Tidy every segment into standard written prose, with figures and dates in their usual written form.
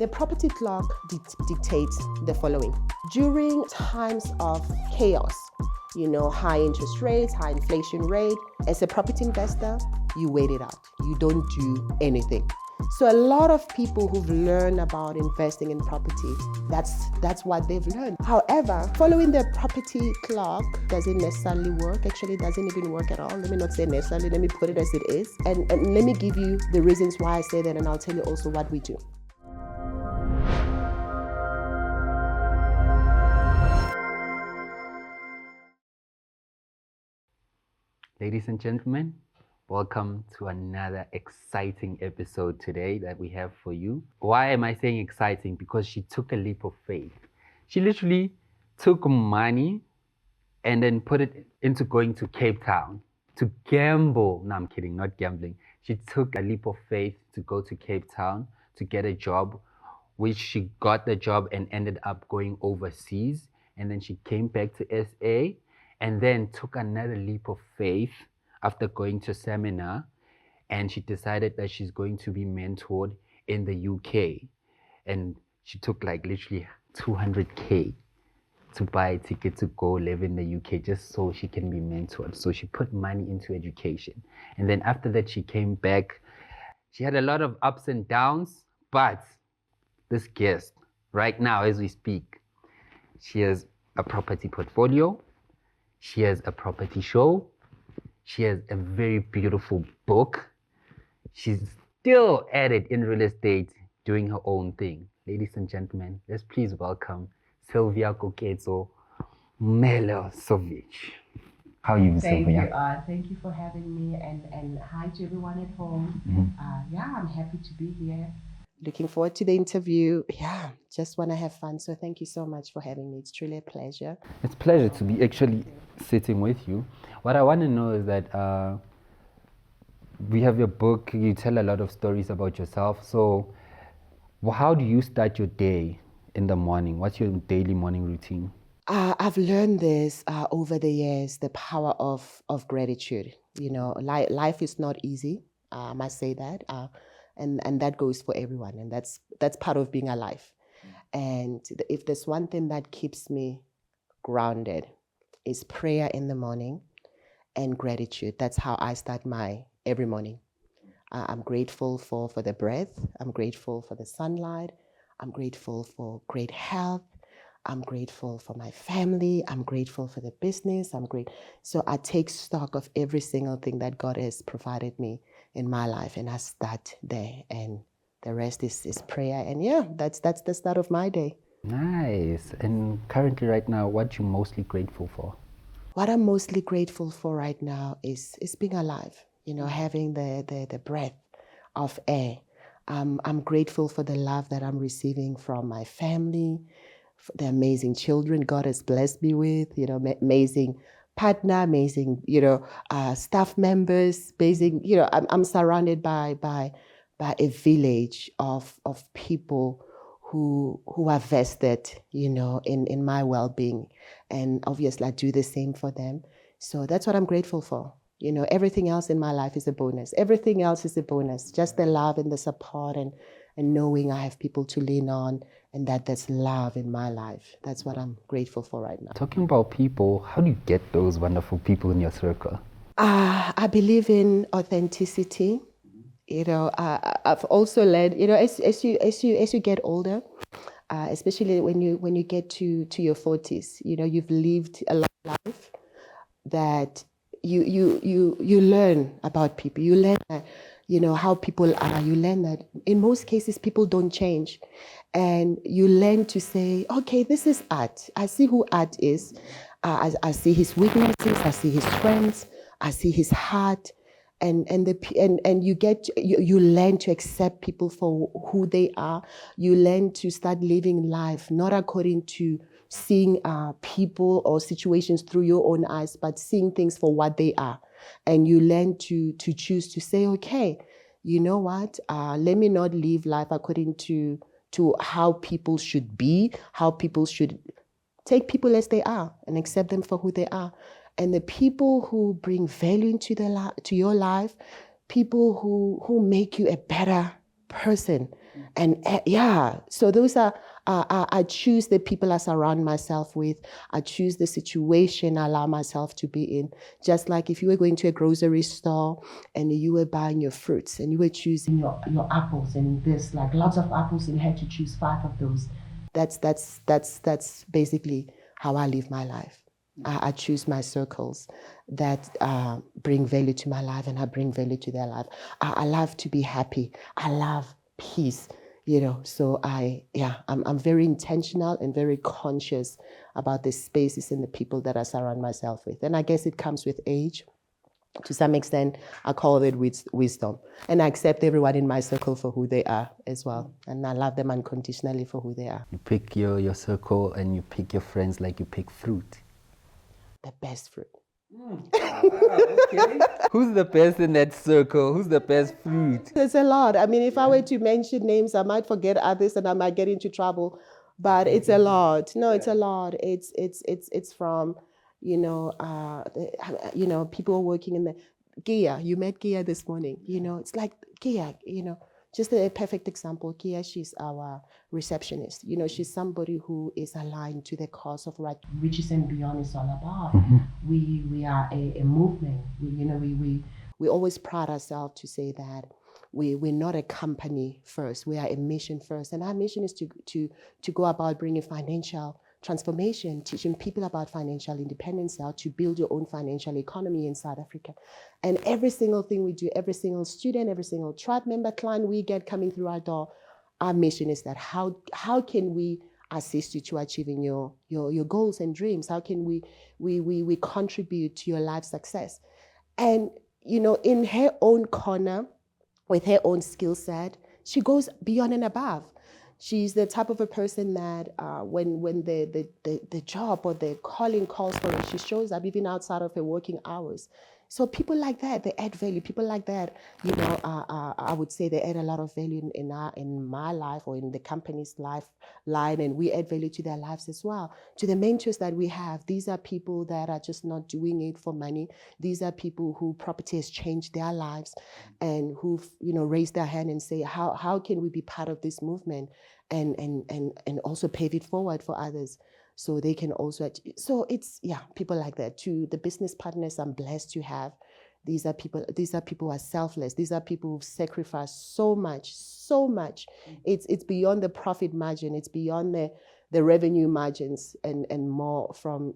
The property clock dictates the following. During times of chaos, high interest rates, high inflation rate, as a property investor, you wait it out. You don't do anything. So a lot of people who've learned about investing in property, that's what they've learned. However, following the property clock doesn't necessarily work. Actually, it doesn't even work at all. Let me not say necessarily, let me put it as it is. And let me give you the reasons why I say that, and I'll tell you also what we do. Ladies and gentlemen, welcome to another exciting episode today that we have for you. Why am I saying exciting? Because she took a leap of faith. She literally took money and then put it into going to Cape Town to gamble. No, I'm kidding, not gambling. She took a leap of faith to go to Cape Town to get a job, which she got the job and ended up going overseas. And then she came back to SA and then took another leap of faith after going to seminar, and she decided that she's going to be mentored in the UK. And she took like literally 200K to buy a ticket to go live in the UK just so she can be mentored. So she put money into education. And then after that, she came back. She had a lot of ups and downs, but this guest, right now as we speak, she has a property portfolio. She has a property show. She has a very beautiful book. She's still at it in real estate, doing her own thing. Ladies and gentlemen, let's please welcome Sylvia Koketso Milosevic. How are you, Sylvia? Thank you for having me, and hi to everyone at home. I'm happy to be here. Looking forward to the interview. Just want to have fun. So thank you so much for having me. It's truly a pleasure. It's a pleasure to be actually sitting with you. What I want to know is that we have your book. You tell a lot of stories about yourself. So how do you start your day in the morning? What's your daily morning routine? I've learned this over the years, the power of gratitude. Life is not easy. I must say that. And that goes for everyone, and that's part of being alive. And if there's one thing that keeps me grounded, is prayer in the morning and gratitude. That's how I start my every morning. I'm grateful for the breath. I'm grateful for the sunlight. I'm grateful for great health. I'm grateful for my family. I'm grateful for the business. So I take stock of every single thing that God has provided me in my life, and I start there, and the rest is prayer. And that's the start of my day. Nice. And currently right now, what you mostly grateful for? What I'm mostly grateful for right now is being alive, having the breath of air. I'm grateful for the love that I'm receiving from my family, the amazing children God has blessed me with, amazing partner, amazing, staff members, amazing, I'm surrounded by a village of people who are vested, in my well-being. And obviously I do the same for them. So that's what I'm grateful for. Everything else in my life is a bonus. Everything else is a bonus. Just the love and the support and knowing I have people to lean on, and that's love in my life. That's what I'm grateful for right now. Talking about people, how do you get those wonderful people in your circle? I believe in authenticity. I've also learned, as you get older, especially when you get to your 40s, you've lived a long life that you learn about people. You learn that, how people are. You learn that in most cases people don't change, and you learn to say, okay, this is Art. I see who Art is. I see his weaknesses. I see his strengths. I see his heart. And you learn to accept people for who they are. You learn to start living life not according to seeing people or situations through your own eyes, but seeing things for what they are. And you learn to choose to say, okay, you know what? Let me not live life according to how people should be, how people should take people as they are and accept them for who they are. And the people who bring value into to your life, people who make you a better person, And so those are, I choose the people I surround myself with. I choose the situation I allow myself to be in. Just like if you were going to a grocery store and you were buying your fruits and you were choosing your apples, and there's like lots of apples and you had to choose 5 of those. That's basically how I live my life. I choose my circles that bring value to my life, and I bring value to their life. I love to be happy. I love peace, so I'm very intentional and very conscious about the spaces and the people that I surround myself with. And I guess it comes with age. To some extent, I call it wisdom. And I accept everyone in my circle for who they are as well. And I love them unconditionally for who they are. You pick your circle and you pick your friends like you pick fruit. The best fruit. Okay. Who's the best in that circle? Who's the best fruit? There's a lot. I mean, if I were to mention names, I might forget others and I might get into trouble. But it's a lot. No, it's a lot. It's from, people working in the Gia. You met Gia this morning. It's like Gia. Just a perfect example. Gia, she's our receptionist. She's somebody who is aligned to the cause of what Riches and Beyond is all about. We are a movement. We always pride ourselves to say that we're not a company first. We are a mission first. And our mission is to go about bringing financial transformation, teaching people about financial independence, how to build your own financial economy in South Africa. And every single thing we do, every single student, every single tribe member, client we get coming through our door, our mission is that how can we assist you to achieving your goals and dreams? How can we contribute to your life success? And, in her own corner, with her own skill set, she goes beyond and above. She's the type of a person that when the job or the calling calls for her, she shows up even outside of her working hours. So people like that, they add value. People like that, I would say they add a lot of value in my life or in the company's line, and we add value to their lives as well. To the mentors that we have, these are people that are just not doing it for money. These are people who property has changed their lives, and who've raised their hand and say, how can we be part of this movement, and also pave it forward for others, so they can also. So it's people like that. To the business partners I'm blessed to have, these are people who are selfless. These are people who've sacrificed so much. It's beyond the profit margin. It's beyond the revenue margins, and more from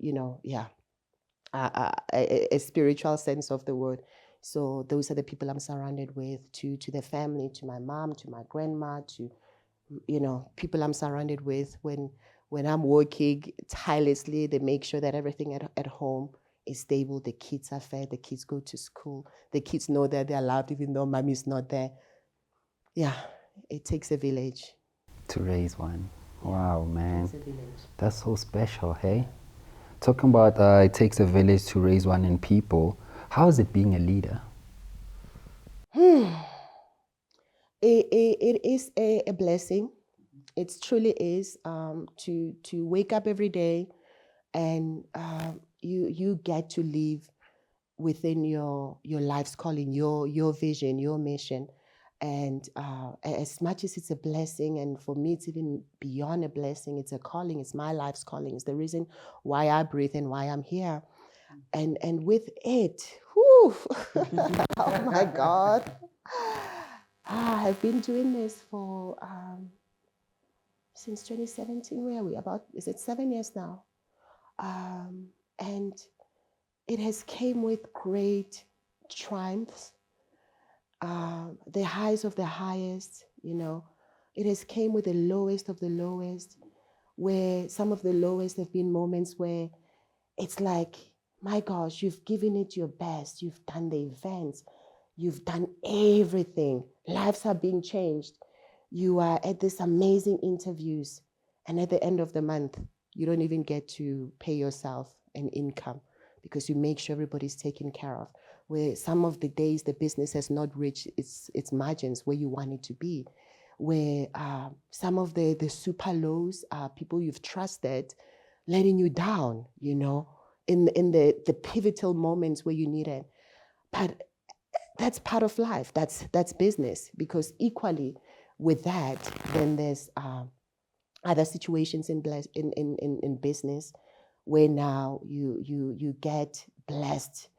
a spiritual sense of the word. So those are the people I'm surrounded with. To the family, to my mom, to my grandma, to people I'm surrounded with when I'm working tirelessly. They make sure that everything at home is stable. The kids are fed. The kids go to school. The kids know that they're loved even though mommy's not there. Yeah, it takes a village. To raise one. Wow, man. It takes a village. That's so special, hey? Talking about it takes a village to raise one in people. How is it being a leader? It is a blessing. It truly is, to wake up every day and you get to live within your life's calling, your vision, your mission. And as much as it's a blessing, and for me it's even beyond a blessing, it's a calling. It's my life's calling. It's the reason why I breathe and why I'm here. And with it, whew, oh my God. I've been doing this for since 2017. Where are we? Is it 7 years now? And it has came with great triumphs, the highs of the highest. It has came with the lowest of the lowest, where some of the lowest have been moments where it's like, my gosh, you've given it your best. You've done the events. You've done everything. Lives are being changed. You are at this amazing interviews. And at the end of the month, you don't even get to pay yourself an income because you make sure everybody's taken care of. Where some of the days the business has not reached its margins where you want it to be. Where some of the super lows are people you've trusted letting you down, in the pivotal moments where you need it. But that's part of life. That's business, because equally with that, then there's other situations in business where now you get blessed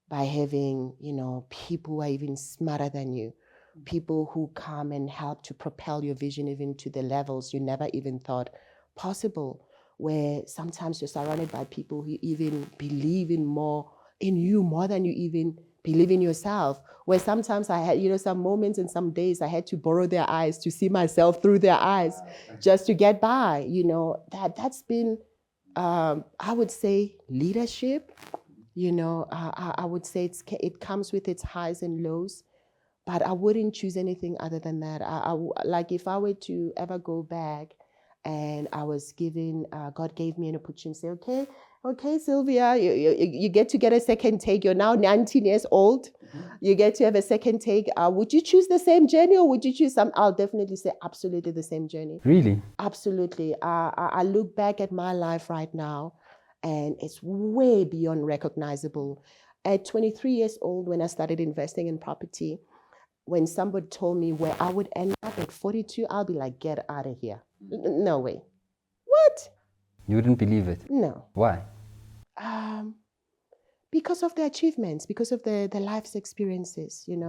by having, people who are even smarter than you, people who come and help to propel your vision even to the levels you never even thought possible, where sometimes you're surrounded by people who even believe in you more than you even believe in yourself, where sometimes I had, some moments and some days I had to borrow their eyes to see myself through their eyes just to get by. That's been, I would say, leadership. I would say it comes with its highs and lows, but I wouldn't choose anything other than that. Like if I were to ever go back and I was given, God gave me an opportunity, say, okay, Sylvia, you get to get a second take. You're now 19 years old. You get to have a second take. Would you choose the same journey or would you choose some? I'll definitely say absolutely the same journey. Really? Absolutely. I look back at my life right now and it's way beyond recognizable. At 23 years old, when I started investing in property, when somebody told me where I would end up at 42, I'll be like, get out of here. No way. What? You wouldn't believe it? No. Why? Because of the achievements, because of the life's experiences, being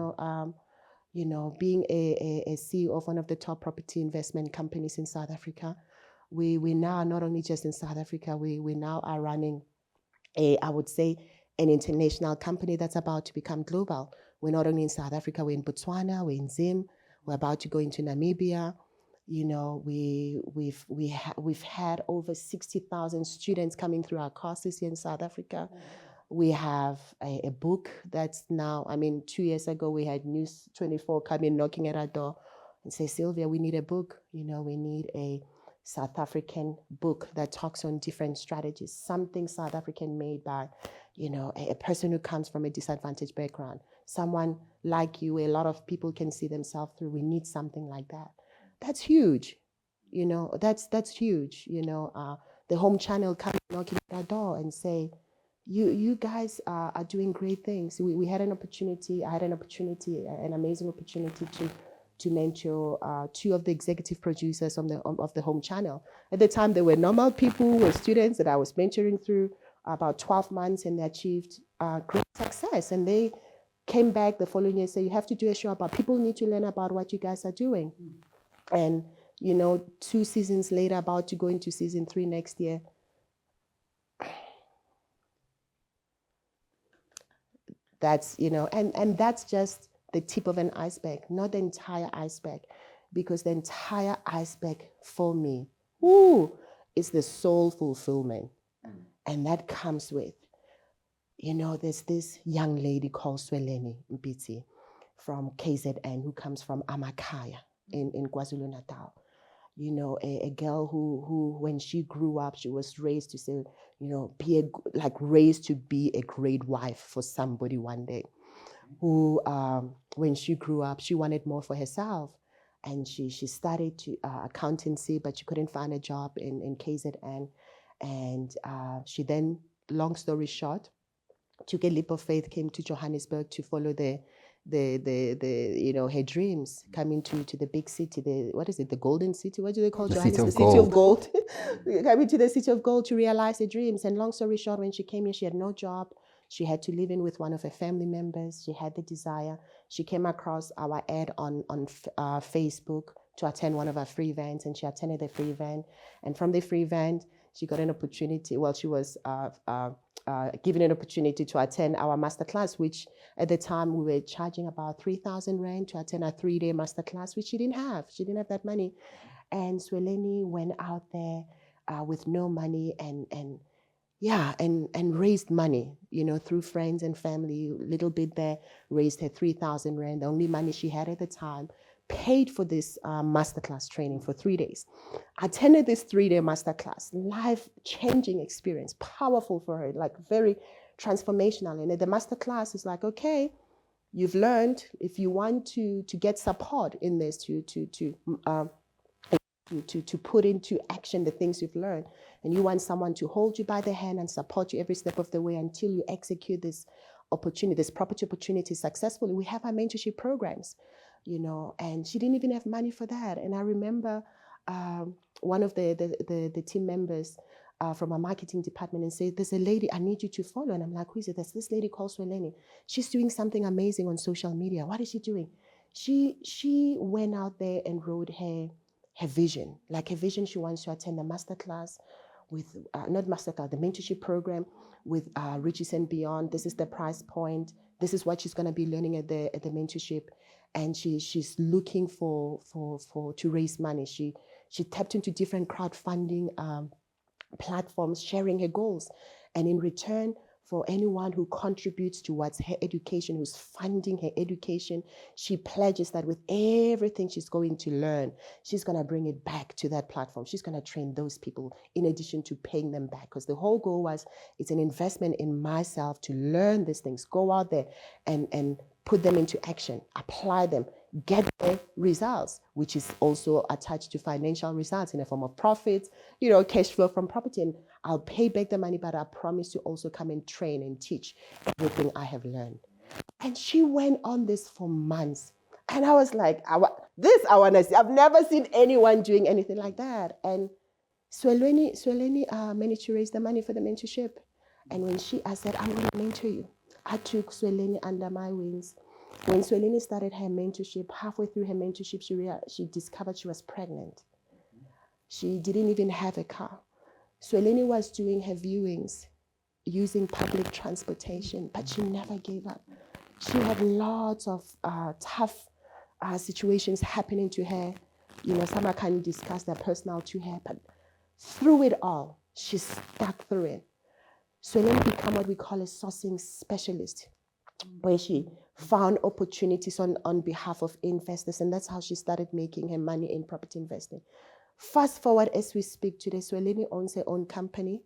a CEO of one of the top property investment companies in South Africa, we now are not only just in South Africa, we now are running I would say, an international company that's about to become global. We're not only in South Africa, we're in Botswana, we're in Zim, we're about to go into Namibia. We've had over 60,000 students coming through our courses here in South Africa. We have a book that's now, 2 years ago, we had News 24 come in knocking at our door and say, Sylvia, we need a book. We need a South African book that talks on different strategies, something South African made by, a person who comes from a disadvantaged background, someone like you, where a lot of people can see themselves through. We need something like that. That's huge. That's huge. The home channel comes knocking at our door and say, you guys are doing great things. We had an opportunity. I had an opportunity, an amazing opportunity to mentor two of the executive producers of the home channel. At the time, they were normal people who were students that I was mentoring through about 12 months, and they achieved great success. And they came back the following year and said, you have to do a show about, people need to learn about what you guys are doing. And, 2 seasons later, about to go into season 3 next year, that's, and that's just the tip of an iceberg, not the entire iceberg, because the entire iceberg for me, is the soul fulfillment. And that comes with, there's this young lady called Sweleni Mpiti from KZN who comes from Amakaya in KwaZulu-Natal. A girl who, when she grew up, she was raised to say, raised to be a great wife for somebody one day. Who, when she grew up, she wanted more for herself. And she studied accountancy, but she couldn't find a job in KZN. And she then, long story short, took a leap of faith, came to Johannesburg to follow her dreams, coming to the big city, the golden city? What do they call Johannesburg? The city of gold. Coming to the city of gold to realize her dreams. And long story short, when she came here, she had no job. She had to live in with one of her family members. She had the desire. She came across our ad on Facebook to attend one of our free events, and she attended the free event. And from the free event, she got an opportunity. Well, she was given an opportunity to attend our masterclass, which at the time we were charging about 3,000 Rand to attend a 3-day masterclass, which she didn't have. She didn't have that money. And Sweleni went out there with no money and raised money, through friends and family, a little bit there, raised her 3,000 Rand, the only money she had at the time, paid for this masterclass training for 3 days. Attended this 3-day masterclass, life-changing experience, powerful for her, like very transformational. And the masterclass is like, okay, you've learned, if you want to get support in this, to put into action the things you've learned, and you want someone to hold you by the hand and support you every step of the way until you execute this opportunity, this property opportunity successfully, we have our mentorship programs. and she didn't even have money for that. And I remember one of the team members from our marketing department and said, there's a lady I need you to follow. And I'm like, who is it? There's this lady called Sweleni. She's doing something amazing on social media. What is she doing? She went out there and wrote her vision, like her vision. She wants to attend a masterclass with, not masterclass, the mentorship program with Riches and Beyond. This is the price point. This is what she's going to be learning at the mentorship. And she's looking for to raise money. She tapped into different crowdfunding platforms, sharing her goals. And in return, for anyone who contributes towards her education, who's funding her education, she pledges that with everything she's going to learn, she's going to bring it back to that platform. She's going to train those people in addition to paying them back. Because the whole goal was, it's an investment in myself to learn these things, go out there and put them into action, apply them, get the results, which is also attached to financial results in the form of profits, cash flow from property. And I'll pay back the money, but I promise to also come and train and teach everything I have learned. And she went on this for months. And I was like, I want to see. I've never seen anyone doing anything like that. And Sweleni managed to raise the money for the mentorship. And when I said, I'm going to mentor you, I took Sweleni under my wings. When Sweleni started her mentorship, halfway through her mentorship, she discovered she was pregnant. She didn't even have a car. Sweleni was doing her viewings using public transportation, but she never gave up. She had lots of tough situations happening to her. Some I can't discuss that personal to her, but through it all, she stuck through it. Sweleni became what we call a sourcing specialist, where she found opportunities on behalf of investors, and that's how she started making her money in property investing. Fast forward as we speak today, Sweleni owns her own company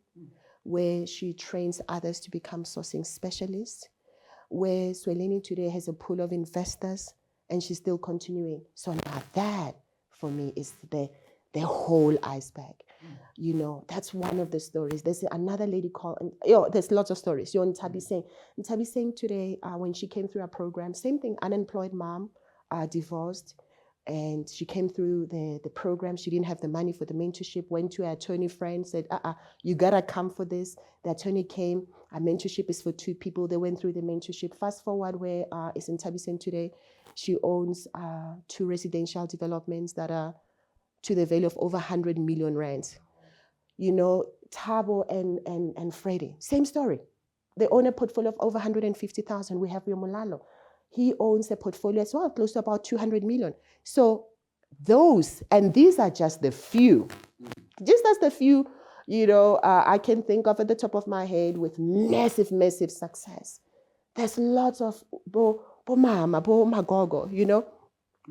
where she trains others to become sourcing specialists, where Sweleni today has a pool of investors, and she's still continuing. So now that, for me, is the whole iceberg. That's one of the stories. There's another lady called, there's lots of stories. Ntabi saying today, when she came through our program, same thing, unemployed mom, divorced, and she came through the program. She didn't have the money for the mentorship, went to her attorney friend, said, you gotta come for this. The attorney came. Our mentorship is for 2 people. They went through the mentorship. Fast forward where is in Tabisen today. She owns 2 residential developments that are to the value of over 100 million rands. Tabo and Freddie, same story. They own a portfolio of over 150,000. We have Yomolalo. He owns a portfolio as well, close to about 200 million. So these are just the few. Just as the few, I can think of at the top of my head with massive, massive success. There's lots of bo mama, bo magogo,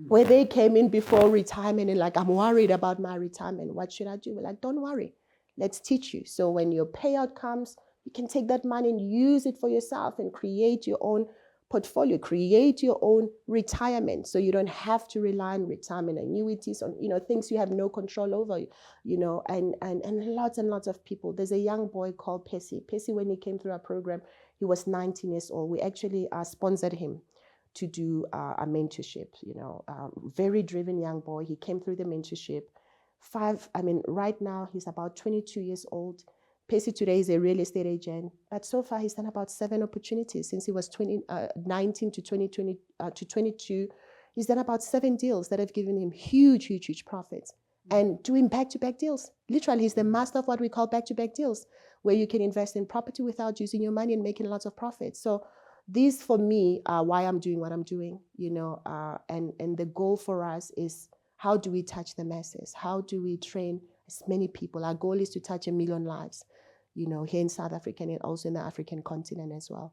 where they came in before retirement and like, I'm worried about my retirement. What should I do? We're like, don't worry. Let's teach you. So when your payout comes, you can take that money and use it for yourself and create your own portfolio, create your own retirement. So you don't have to rely on retirement annuities, on, things you have no control over, and lots and lots of people. There's a young boy called Pessy. Pessy, when he came through our program, he was 19 years old. We actually sponsored him to do a mentorship, very driven young boy. He came through the mentorship. Right now he's about 22 years old. Pacey today is a real estate agent, but so far he's done about 7 opportunities since he was 19 to 2020 to 22. He's done about 7 deals that have given him huge, huge, huge profits. And doing back-to-back deals. Literally, he's the master of what we call back-to-back deals, where you can invest in property without using your money and making lots of profits. So these, for me, are why I'm doing what I'm doing, and the goal for us is, how do we touch the masses? How do we train as many people? Our goal is to touch 1 million lives, here in South Africa and also in the African continent as well.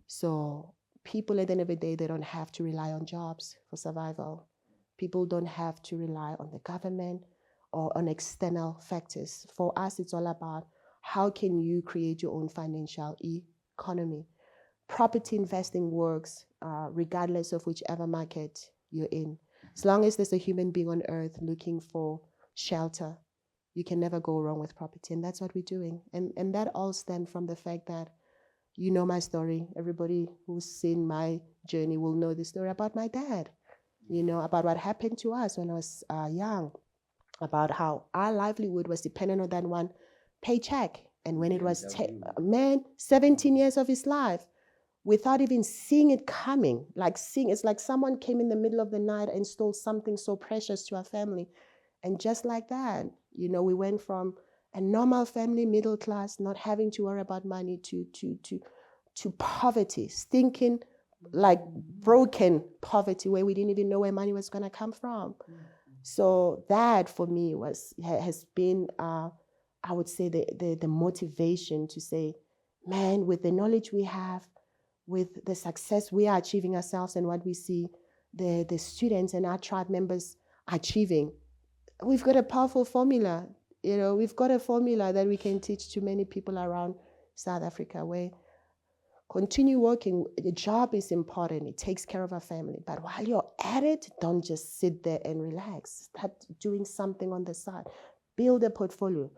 So people, at the end of the day, they don't have to rely on jobs for survival. People don't have to rely on the government or on external factors. For us, it's all about, how can you create your own financial economy? Property investing works regardless of whichever market you're in. As long as there's a human being on earth looking for shelter, you can never go wrong with property. And that's what we're doing. And that all stems from the fact that, my story. Everybody who's seen my journey will know the story about my dad. about what happened to us when I was young, about how our livelihood was dependent on that one paycheck. And when it was, 17 years of his life, without even seeing it coming, it's like someone came in the middle of the night and stole something so precious to our family. And just like that, we went from a normal family, middle class, not having to worry about money, to poverty, stinking, like broken poverty, where we didn't even know where money was going to come from. So that for me has been, I would say, the motivation to say, man, with the knowledge we have, with the success we are achieving ourselves and what we see the students and our tribe members achieving, we've got a powerful formula. We've got a formula that we can teach to many people around South Africa, where continue working. The job is important. It takes care of our family. But while you're at it, don't just sit there and relax. Start doing something on the side. Build a portfolio.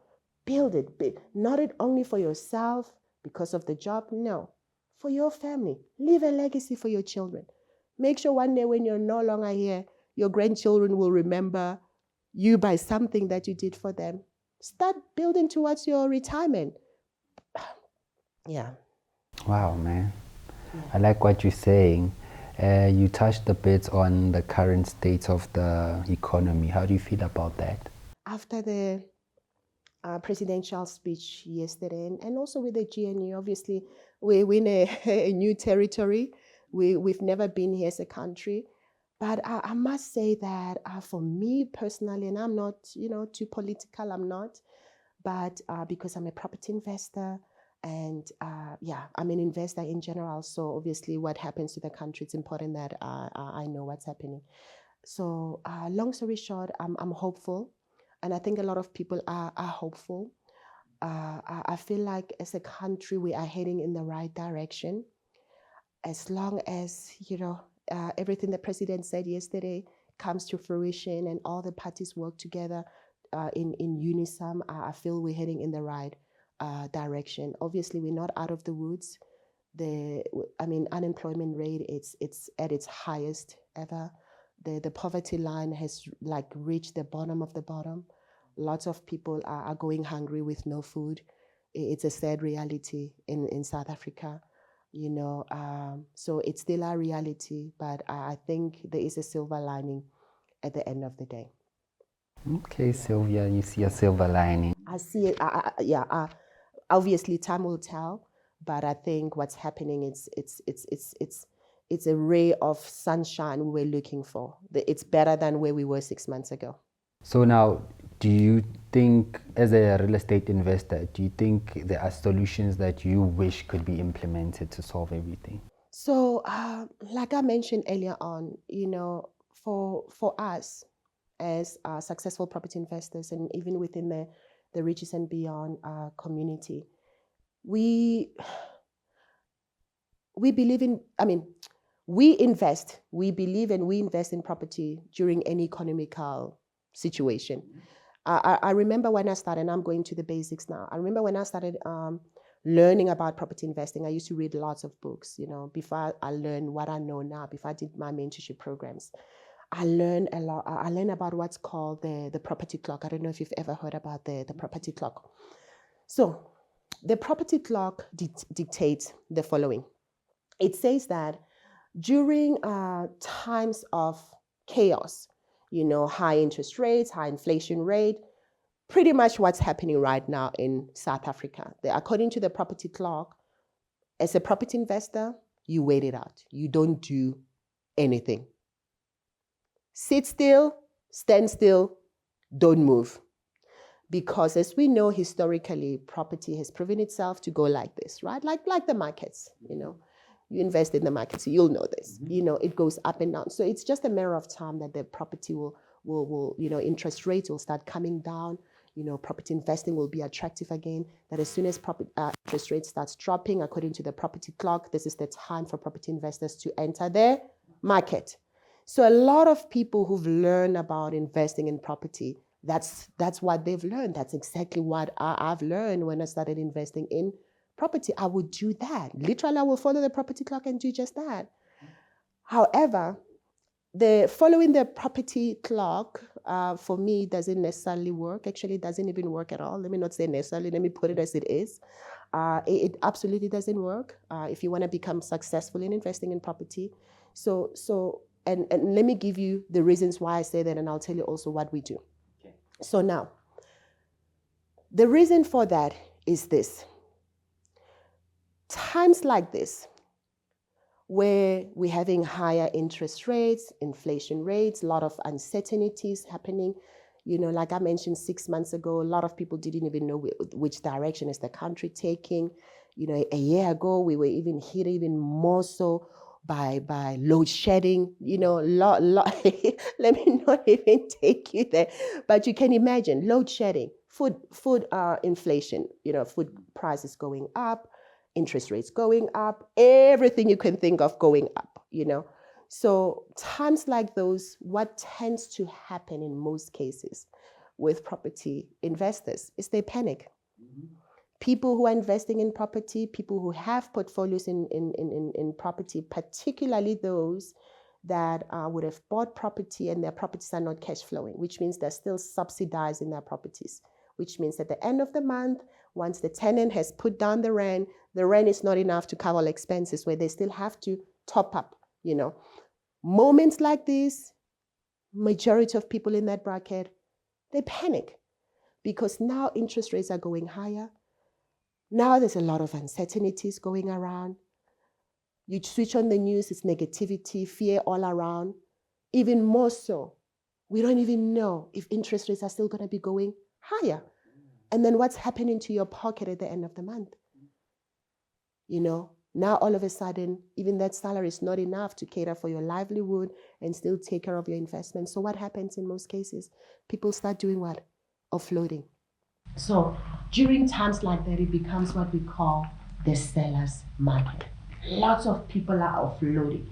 Build it. Not it only for yourself because of the job. No. For your family. Leave a legacy for your children. Make sure one day when you're no longer here, your grandchildren will remember you by something that you did for them. Start building towards your retirement. Yeah. Wow, man. I like what you're saying. You touched a bit on the current state of the economy. How do you feel about that? After the presidential speech yesterday, and also with the GNU, obviously, we're in a new territory. We've never been here as a country. But I must say that for me personally, and I'm not, too political, I'm not, but because I'm a property investor, and I'm an investor in general. So obviously what happens to the country, it's important that I know what's happening. So long story short, I'm hopeful. And I think a lot of people are hopeful. I feel like as a country, we are heading in the right direction. As long as, everything the president said yesterday comes to fruition and all the parties work together in unison, I feel we're heading in the right direction. Obviously, we're not out of the woods. Unemployment rate, it's at its highest ever. The poverty line has reached the bottom of the bottom. Lots of people are going hungry with no food. It's a sad reality in South Africa, so it's still a reality, but I think there is a silver lining at the end of the day. Okay, Sylvia, you see a silver lining. I see it. Obviously, time will tell, but I think what's happening it's a ray of sunshine we were looking for. It's better than where we were 6 months ago. So now, do you think, as a real estate investor, do you think there are solutions that you wish could be implemented to solve everything? So, like I mentioned earlier on, for us as successful property investors, and even within the Riches and Beyond community, we believe in, we believe and we invest in property during any economical situation. I remember when I started, and I'm going to the basics now. I remember when I started learning about property investing, I used to read lots of books, before I learned what I know now, before I did my mentorship programs. I learned a lot. I learned about what's called the property clock. I don't know if you've ever heard about the property clock. So the property clock dictates the following. It says that during times of chaos, high interest rates, high inflation rate, pretty much what's happening right now in South Africa. According to the property clock, as a property investor, you wait it out. You don't do anything. Sit still, stand still, don't move. Because as we know historically, property has proven itself to go like this, right? Like the markets, You invest in the markets, you'll know this. It goes up and down. So it's just a matter of time that the property will interest rates will start coming down. Property investing will be attractive again. That as soon as interest rate starts dropping, according to the property clock, this is the time for property investors to enter their market. So a lot of people who've learned about investing in property, that's what they've learned. That's exactly what I've learned when I started investing in property. I would do that. Literally, I will follow the property clock and do just that. However, the following the property clock for me doesn't necessarily work. Actually, it doesn't even work at all. Let me not say necessarily. Let me put it as it is. It absolutely doesn't work if you want to become successful in investing in property. And let me give you the reasons why I say that, and I'll tell you also what we do. Okay. So now, the reason for that is this. Times like this, where we're having higher interest rates, inflation rates, a lot of uncertainties happening. You know, like I mentioned 6 months ago, a lot of people didn't even know which direction is the country taking. You know, a year ago, we were even hit even more so by load shedding. You know, let me not even take you there. But you can imagine load shedding, food inflation, you know, food prices going up, interest rates going up, everything you can think of going up, you know. So times like those, what tends to happen in most cases with property investors is they panic. Mm-hmm. People who are investing in property, people who have portfolios in property, particularly those that would have bought property and their properties are not cash flowing, which means they're still subsidizing their properties, which means at the end of the month, once the tenant has put down the rent is not enough to cover all expenses, where they still have to top up, you know. Moments like this, majority of people in that bracket, they panic because now interest rates are going higher. Now there's a lot of uncertainties going around. You switch on the news, it's negativity, fear all around. Even more so, we don't even know if interest rates are still going to be going higher. And then what's happening to your pocket at the end of the month? You know, now all of a sudden, even that salary is not enough to cater for your livelihood and still take care of your investments. So what happens in most cases? People start doing what? Offloading. So during times like that, it becomes what we call the seller's market. Lots of people are offloading.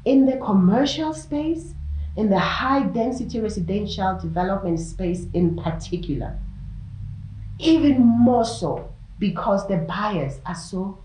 In the commercial space, in the high density residential development space in particular, even more so because the buyers are so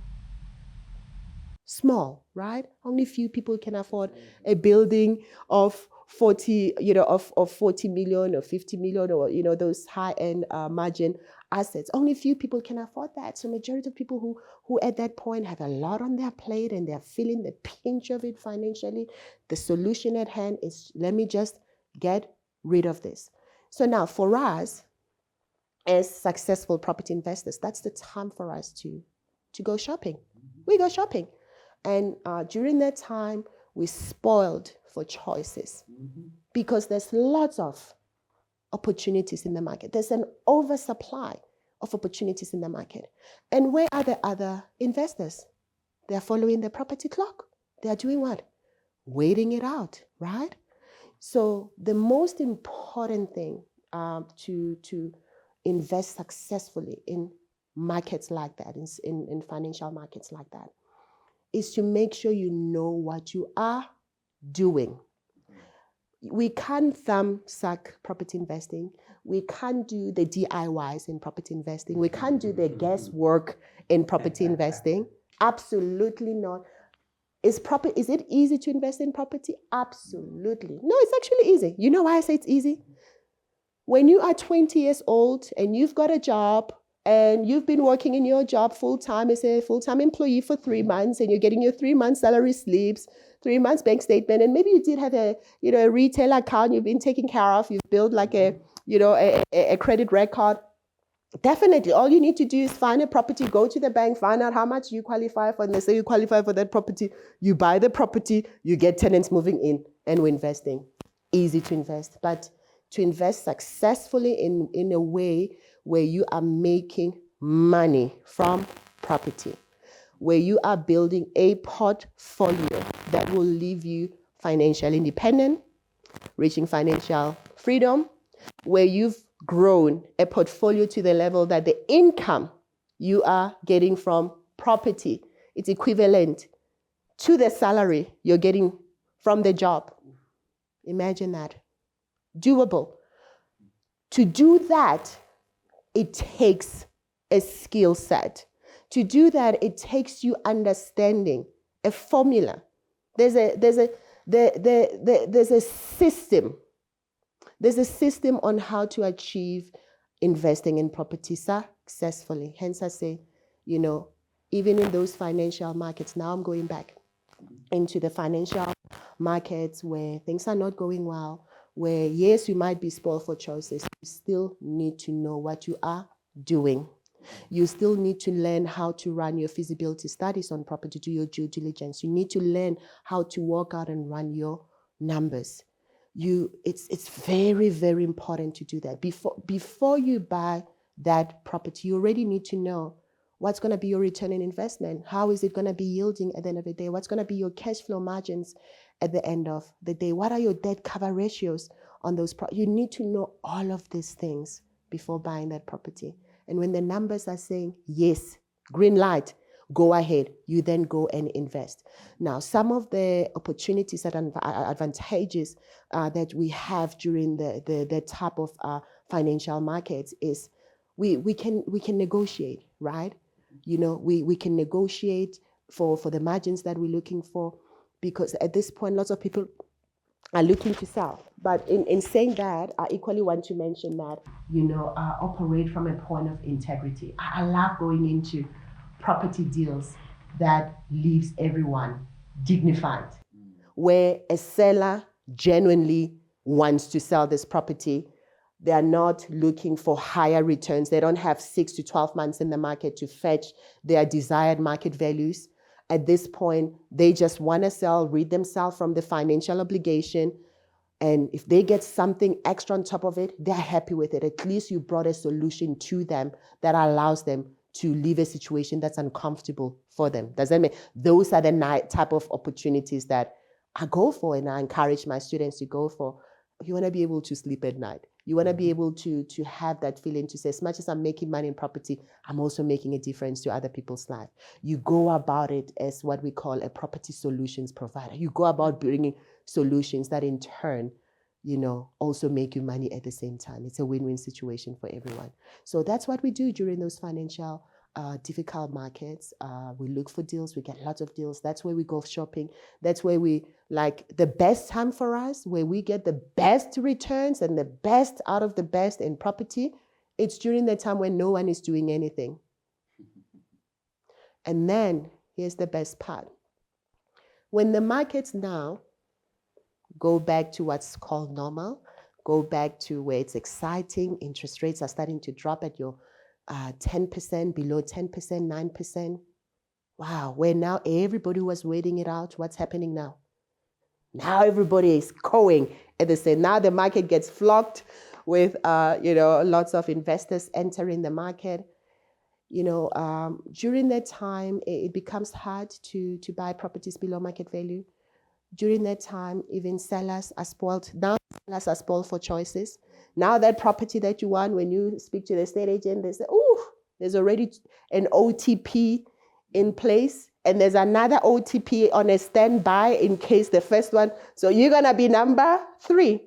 small, right? Only few people can afford a building of 40, you know, of 40 million or 50 million or, you know, those high-end margin assets. Only few people can afford that. So majority of people who at that point have a lot on their plate and they're feeling the pinch of it financially, the solution at hand is, let me just get rid of this. So now for us, as successful property investors, that's the time for us to go shopping. We go shopping. And during that time, we're spoiled for choices because there's lots of opportunities in the market. There's an oversupply of opportunities in the market. And where are the other investors? They're following the property clock. They're doing what? Waiting it out, right? So the most important thing to invest successfully in markets like that, in financial markets like that, is to make sure you know what you are doing. We can't thumb suck property investing. We can't do the DIYs in property investing. We can't do the guesswork in property investing. Absolutely not. Is it easy to invest in property? Absolutely. No, it's actually easy. You know why I say it's easy? When you are 20 years old and you've got a job and you've been working in your job full-time as a full-time employee for 3 months and you're getting your 3-month salary slips, 3 months bank statement, and maybe you did have a retail account you've been taking care of, you've built like a credit record. Definitely, all you need to do is find a property, go to the bank, find out how much you qualify for, and they say you qualify for that property. You buy the property, you get tenants moving in, and we're investing. Easy to invest, but to invest successfully in a way where you are making money from property, where you are building a portfolio that will leave you financially independent, reaching financial freedom, where you've grown a portfolio to the level that the income you are getting from property is equivalent to the salary you're getting from the job. Imagine that. Doable. To do that, it takes a skill set. To do that, it takes you understanding a formula. There's There's a system. There's a system on how to achieve investing in property successfully. Hence, I say, even in those financial markets, now I'm going back into the financial markets where things are not going well, where yes, you might be spoiled for choices. You still need to know what you are doing. You still need to learn how to run your feasibility studies on property, do your due diligence. You need to learn how to work out and run your numbers. It's very, very important to do that. Before you buy that property, you already need to know what's going to be your return on investment. How is it going to be yielding at the end of the day? What's going to be your cash flow margins at the end of the day? What are your debt cover ratios on those? You need to know all of these things before buying that property. And when the numbers are saying, yes, green light, go ahead, you then go and invest. Now, some of the opportunities and advantages that we have during the type of financial markets is we can negotiate, right? We can negotiate for the margins that we're looking for, because at this point, lots of people are looking to sell. But in saying that, I equally want to mention that, operate from a point of integrity. I love going into property deals that leaves everyone dignified, where a seller genuinely wants to sell this property. They are not looking for higher returns. They don't have 6 to 12 months in the market to fetch their desired market values. At this point, they just want to sell, rid themselves from the financial obligation. And if they get something extra on top of it, they're happy with it. At least you brought a solution to them that allows them to leave a situation that's uncomfortable for them. Does that mean those are the type of opportunities that I go for and I encourage my students to go for? You want to be able to sleep at night. You want to be able to have that feeling to say, as much as I'm making money in property, I'm also making a difference to other people's life. You go about it as what we call a property solutions provider. You go about bringing solutions that in turn, also make you money at the same time. It's a win-win situation for everyone. So that's what we do during those financial difficult markets. We look for deals. We get lots of deals. That's where we go shopping. That's where we the best time for us, where we get the best returns and the best out of the best in property. It's during the time when no one is doing anything. And then here's the best part. When the markets now go back to what's called normal, go back to where it's exciting, interest rates are starting to drop at your 10%, below 10%, 9%. Wow, where now everybody was waiting it out. What's happening now? Now everybody is going at the same. Now the market gets flocked with, lots of investors entering the market. During that time, it becomes hard to buy properties below market value. During that time, even sellers are spoiled. Now sellers are spoiled for choices. Now that property that you want, when you speak to the estate agent, they say, oh, there's already an OTP in place. And there's another OTP on a standby in case the first one. So you're going to be number 3.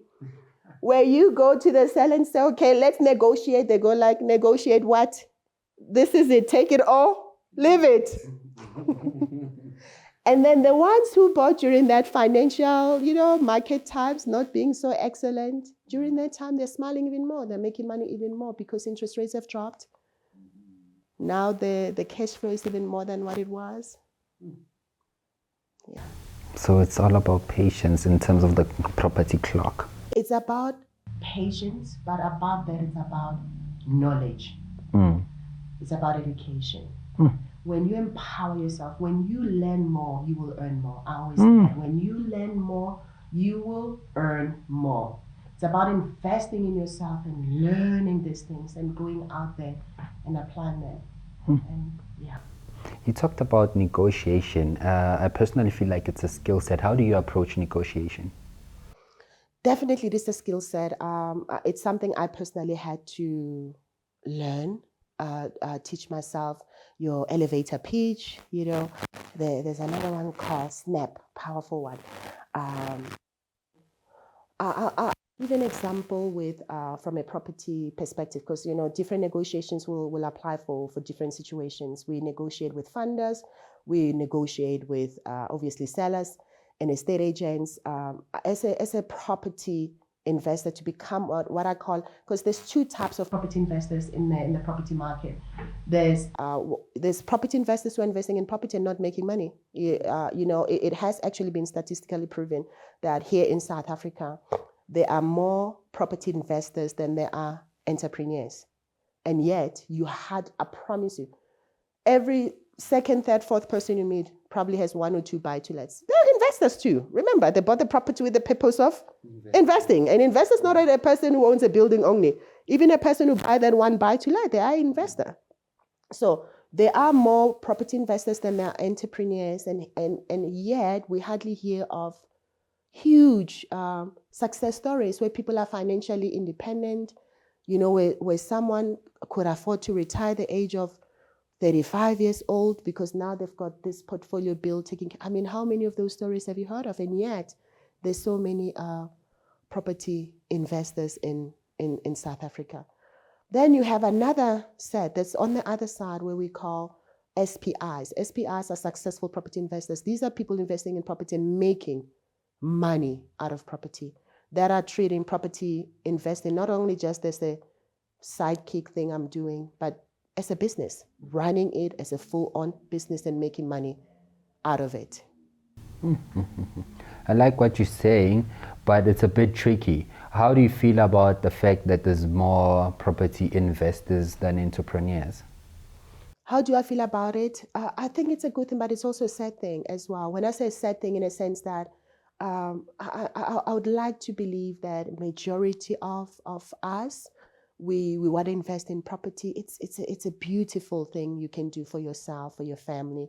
Where you go to the seller and say, okay, let's negotiate. They go like, negotiate what? This is it. Take it all. Leave it. And then the ones who bought during that financial, market times not being so excellent, during that time, they're smiling even more. They're making money even more because interest rates have dropped. Now the cash flow is even more than what it was. Yeah. So it's all about patience in terms of the property clock. It's about patience, but above that, it's about knowledge. It's about education. When you empower yourself, when you learn more, you will earn more. I always say that. When you learn more, you will earn more. It's about investing in yourself and learning these things and going out there and applying them. And yeah. You talked about negotiation. I personally feel like it's a skill set. How do you approach negotiation? Definitely, this is a skill set. It's something I personally had to learn, teach myself. Your elevator pitch, there's another one called Snap, powerful one. I'll give an example with from a property perspective, because different negotiations will apply for different situations. We negotiate with funders, we negotiate with obviously sellers, and estate agents, as a property investor, to become what I call, because there's two types of property investors in the property market. There's property investors who are investing in property and not making money. It has actually been statistically proven that here in South Africa, there are more property investors than there are entrepreneurs. And yet, I promise you, every second, third, fourth person you meet probably has one or two buy-to-lets. They're investors too. Remember, they bought the property with the purpose of investing. And investor's not a person who owns a building only. Even a person who buys that one buy-to-let, they are an investor. So there are more property investors than there are entrepreneurs. And yet, we hardly hear of huge success stories where people are financially independent, where someone could afford to retire at the age of 35 years old because now they've got this portfolio built. How many of those stories have you heard of? And yet, there's so many property investors in South Africa. Then you have another set that's on the other side where we call SPIs. SPIs are successful property investors. These are people investing in property and making money out of property, that are treating property investing not only just as a sidekick thing I'm doing, but as a business, running it as a full-on business and making money out of it. I like what you're saying, but it's a bit tricky. How do you feel about the fact that there's more property investors than entrepreneurs? How do I feel about it? I think it's a good thing, but it's also a sad thing as well. When I say sad thing, in a sense that I would like to believe that majority of us, we want to invest in property. It's a beautiful thing you can do for yourself, for your family.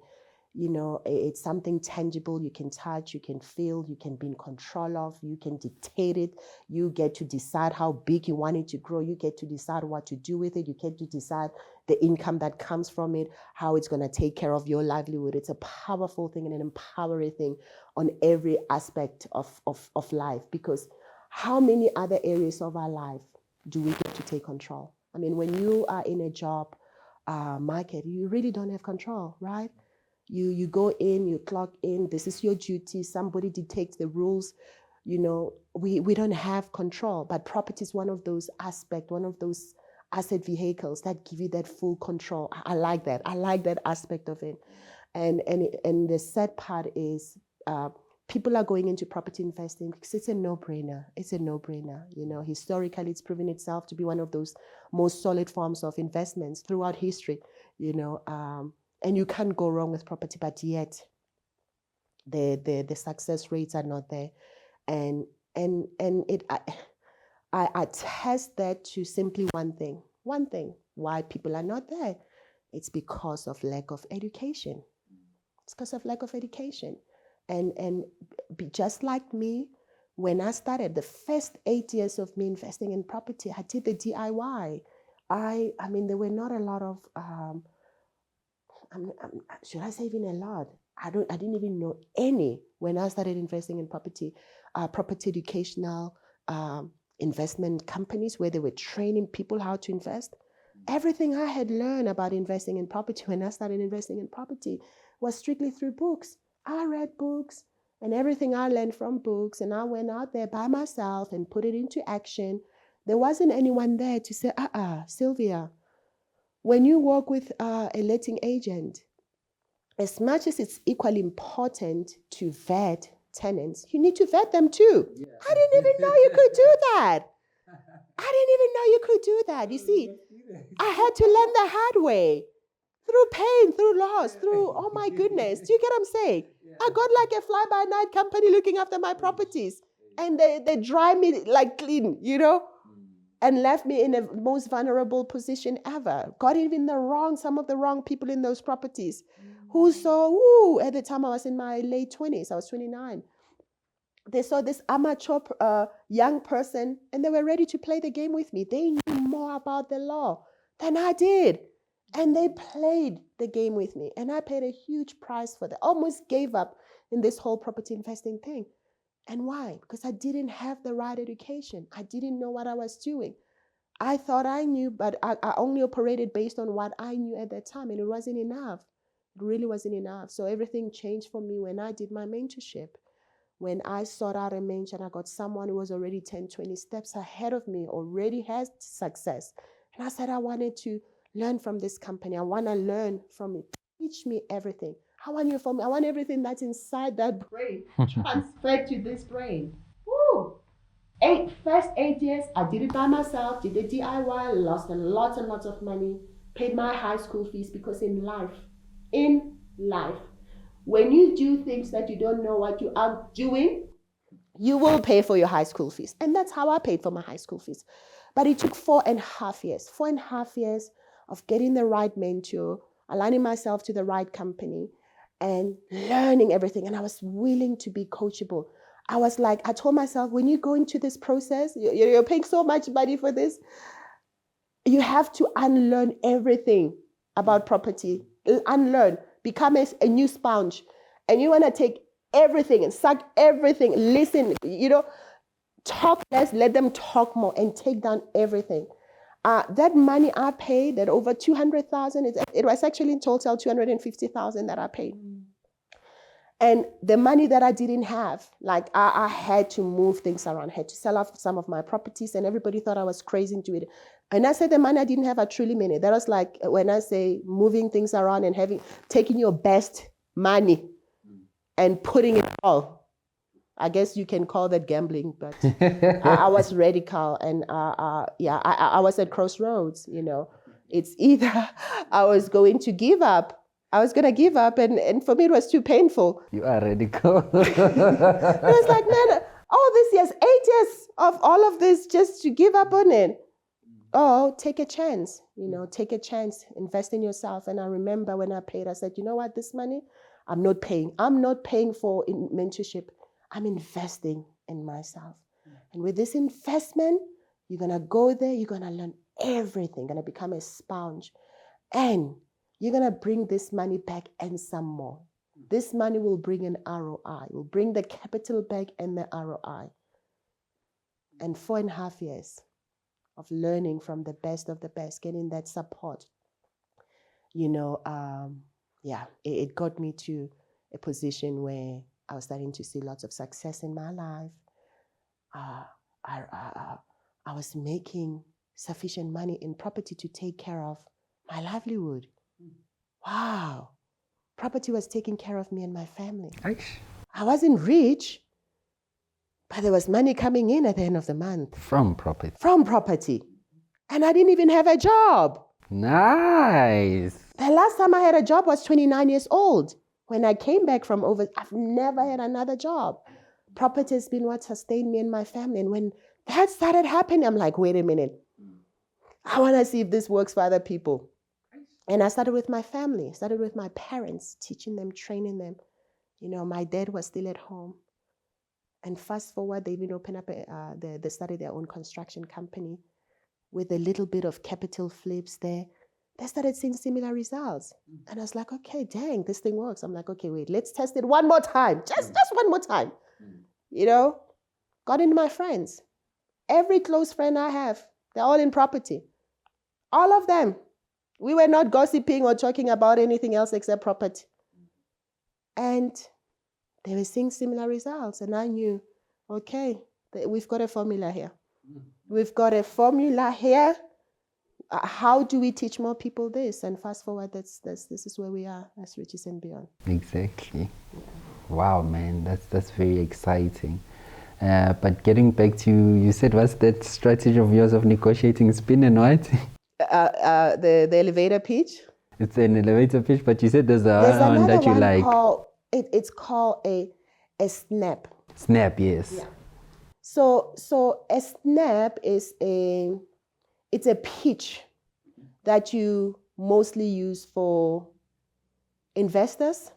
It's something tangible you can touch, you can feel, you can be in control of, you can dictate it. You get to decide how big you want it to grow. You get to decide what to do with it. You get to decide the income that comes from it, how it's going to take care of your livelihood. It's a powerful thing and an empowering thing on every aspect of life, because how many other areas of our life do we get to take control? When you are in a job market, you really don't have control, right? You go in, you clock in, this is your duty, somebody dictates the rules. We don't have control, but property is one of those aspects, one of those asset vehicles that give you that full control. I like that. I like that aspect of it. And the sad part is people are going into property investing because it's a no-brainer. It's a no-brainer. Historically, it's proven itself to be one of those most solid forms of investments throughout history. And you can't go wrong with property, but yet the success rates are not there. And I attest that to simply one thing why people are not there. It's because of lack of education. It's because of lack of education. And just like me, when I started the first 8 years of me investing in property, I did the DIY. There were not a lot of should I say even a lot? I didn't even know any when I started investing in property educational investment companies where they were training people how to invest. Everything I had learned about investing in property when I started investing in property was strictly through books. I read books, and everything I learned from books, and I went out there by myself and put it into action. There wasn't anyone there to say, Sylvia, when you work with a letting agent, as much as it's equally important to vet tenants, you need to vet them too. Yeah. I didn't even know you could do that. You see, I had to learn the hard way, through pain, through loss, through, oh my goodness. Do you get what I'm saying? Yeah. I got like a fly-by-night company looking after my properties, and they dry me like clean, and left me in the most vulnerable position ever. Got even some of the wrong people in those properties who saw, at the time I was in my late 20s, I was 29. They saw this amateur young person, and they were ready to play the game with me. They knew more about the law than I did. And they played the game with me. And I paid a huge price for that. Almost gave up in this whole property investing thing. And why? Because I didn't have the right education. I didn't know what I was doing. I thought I knew, but I only operated based on what I knew at that time, and it wasn't enough. It really wasn't enough. So everything changed for me when I did my mentorship. when I sought out a mentor, I got someone who was already 10, 20 steps ahead of me, already has success. And I said, I wanted to learn from this company. I want to learn from it. Teach me everything. I want you from me. I want everything that's inside that brain transferred to this brain. Woo! First 8 years, I did it by myself, did the DIY, lost a lot and lots of money, paid my high school fees, because in life, when you do things that you don't know what you are doing, you will pay for your high school fees. And that's how I paid for my high school fees. But it took 4.5 years, 4.5 years of getting the right mentor, aligning myself to the right company, and learning everything. And I was willing to be coachable. I was like, I told myself, when you go into this process, you're paying so much money for this, you have to unlearn everything about property. Unlearn, become a new sponge. And you want to take everything and suck everything. Listen, talk less, let them talk more, and take down everything. That money I paid, that over 200,000, it was actually in total 250,000 that I paid. And the money that I didn't have, like I had to move things around, had to sell off some of my properties, and everybody thought I was crazy into it. And I said the money I didn't have, I truly mean it. That was like when I say moving things around and taking your best money and putting it all. I guess you can call that gambling, but I was radical, and I was at crossroads. It's either I was going to give up. I was going to give up, and for me it was too painful. You are radical. It was like, man, all these years, 8 years of all of this just to give up on it. Oh, take a chance, take a chance, invest in yourself. And I remember when I paid, I said, you know what, this money, I'm not paying for mentorship. I'm investing in myself. And with this investment, you're going to go there, you're going to learn everything, going to become a sponge. And you're going to bring this money back and some more. This money will bring an ROI, will bring the capital back and the ROI. And 4.5 years of learning from the best of the best, getting that support, it got me to a position where I was starting to see lots of success in my life. I was making sufficient money in property to take care of my livelihood. Wow. Property was taking care of me and my family. I wasn't rich, but there was money coming in at the end of the month. From property. From property. And I didn't even have a job. Nice. The last time I had a job was 29 years old. When I came back from I've never had another job. Property has been what sustained me and my family. And when that started happening, I'm like, wait a minute. I want to see if this works for other people. And I started with my family, started with my parents, teaching them, training them. My dad was still at home. And fast forward, they even opened up they started their own construction company with a little bit of capital flips there. They started seeing similar results. And I was like, okay, dang, this thing works. I'm like, okay, wait, let's test it one more time. Just one more time. Got into my friends. Every close friend I have, they're all in property. All of them. We were not gossiping or talking about anything else except property. And they were seeing similar results. And I knew, okay, we've got a formula here. We've got a formula here. How do we teach more people this? And fast forward, this is where we are as Riches and Beyond. Exactly. Wow, man, that's very exciting. But getting back to you said, what's that strategy of yours of negotiating spin and what? The elevator pitch. It's an elevator pitch, but you said there's one that you like. It's called a snap. Snap, yes. Yeah. So a snap is it's a pitch that you mostly use for investors.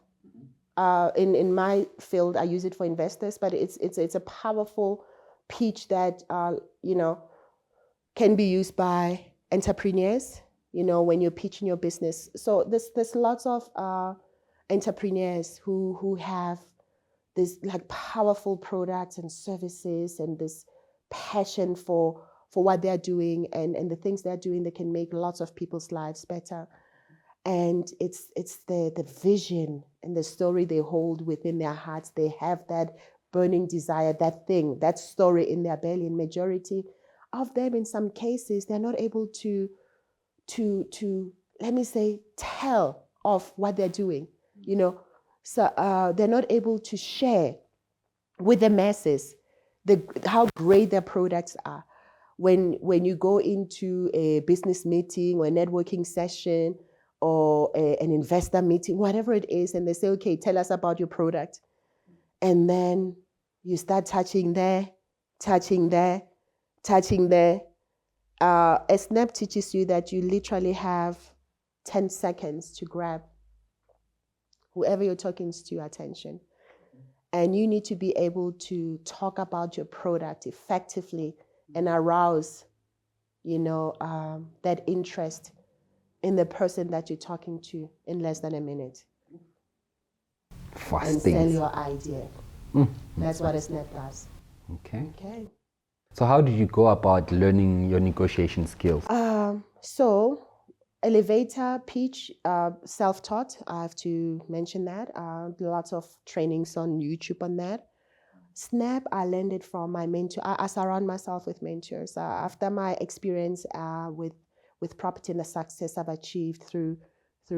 In my field, I use it for investors, but it's a powerful pitch that can be used by entrepreneurs. When you're pitching your business. So there's lots of entrepreneurs who have this like powerful products and services and this passion for what they're doing and the things they're doing that can make lots of people's lives better. And it's the vision and the story they hold within their hearts. They have that burning desire, that thing, that story in their belly. And majority of them, in some cases, they're not able to let me say, tell of what they're doing, you know. So they're not able to share with the masses how great their products are. When you go into a business meeting or a networking session or an investor meeting, whatever it is, and they say, okay, tell us about your product. And then you start touching there, touching there, touching there. A snap teaches you that you literally have 10 seconds to grab whoever you're talking to attention. And you need to be able to talk about your product effectively and arouse, that interest in the person that you're talking to in less than a minute. Fast and things. Sell your idea. That's what a snap does. Okay. So how did you go about learning your negotiation skills? So elevator pitch, self-taught. I have to mention that. Lots of trainings on YouTube on that. Snap, I learned it from my mentor. I surround myself with mentors. After my experience with property and the success I've achieved through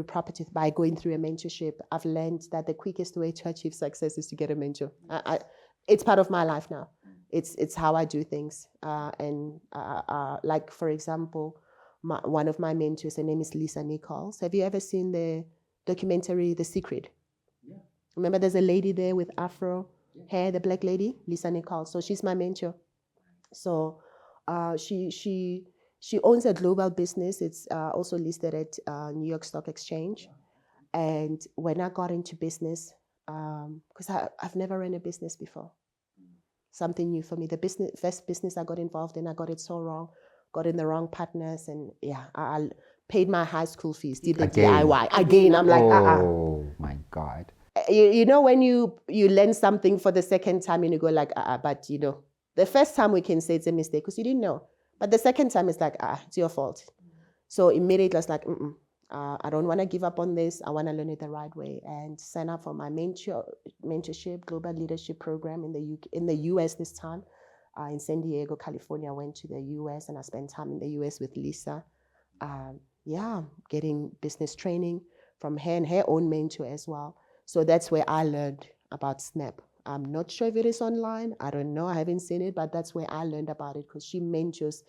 property by going through a mentorship, I've learned that the quickest way to achieve success is to get a mentor. It's part of my life now. It's how I do things. Like, for example, one of my mentors, her name is Lisa Nichols. Have you ever seen the documentary The Secret? Yeah. Remember, there's a lady there with afro hair, the black lady, Lisa Nichols. So she's my mentor. So she owns a global business. It's also listed at New York Stock Exchange. And when I got into business, because I've never run a business before, something new for me. The first business I got involved in, I got it so wrong, got in the wrong partners, and I paid my high school fees, did the DIY again. I'm like, oh my God. You know, when you learn something for the second time and you go like, but the first time we can say it's a mistake because you didn't know. But the second time it's like, it's your fault. So immediately I was like, I don't want to give up on this. I want to learn it the right way and sign up for my mentorship, global leadership program in the US this time. In San Diego, California. I went to the US and I spent time in the US with Lisa. Getting business training from her and her own mentor as well. So that's where I learned about Snap. I'm not sure if it is online. I don't know. I haven't seen it, but that's where I learned about it because she mentors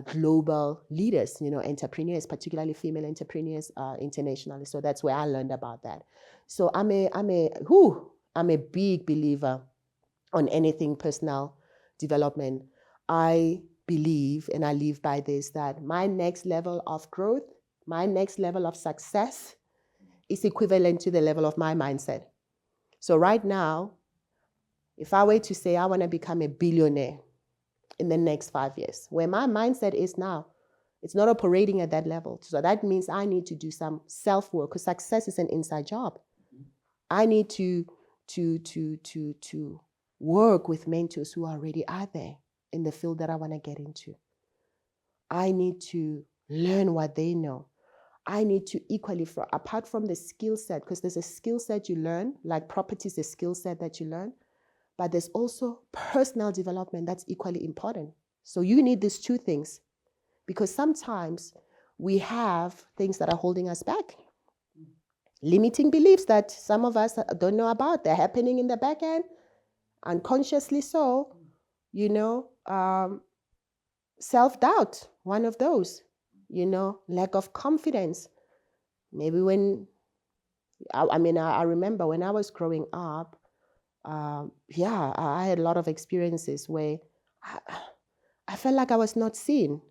global leaders, entrepreneurs, particularly female entrepreneurs internationally. So that's where I learned about that. So I'm a big believer on anything personal development. I believe, and I live by this, that my next level of growth, my next level of success is equivalent to the level of my mindset. So right now, if I were to say I want to become a billionaire in the next 5 years, where my mindset is now, it's not operating at that level. So that means I need to do some self-work because success is an inside job. I need to work with mentors who already are there in the field that I want to get into. I need to learn what they know. I need to equally, apart from the skill set, because there's a skill set you learn, like property is a skill set that you learn, but there's also personal development that's equally important. So you need these two things because sometimes we have things that are holding us back. Limiting beliefs that some of us don't know about. They're happening in the back end, unconsciously so, self-doubt, one of those, lack of confidence. Maybe I remember when I was growing up, I had a lot of experiences where I felt like I was not seen,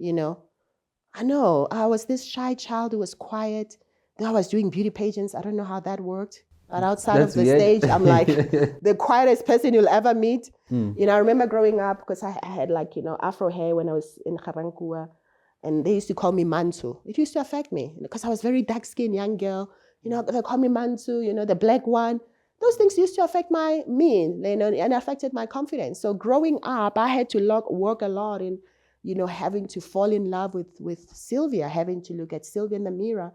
I know, I was this shy child who was quiet. Then I was doing beauty pageants. I don't know how that worked. But outside of the stage, I'm like the quietest person you'll ever meet. I remember growing up because I had afro hair when I was in Garankuwa. And they used to call me Mantu. It used to affect me because I was very dark-skinned young girl. They call me Mantu, the black one. Those things used to affect me, and affected my confidence. So growing up, I had to work a lot in, having to fall in love with Sylvia, having to look at Sylvia in the mirror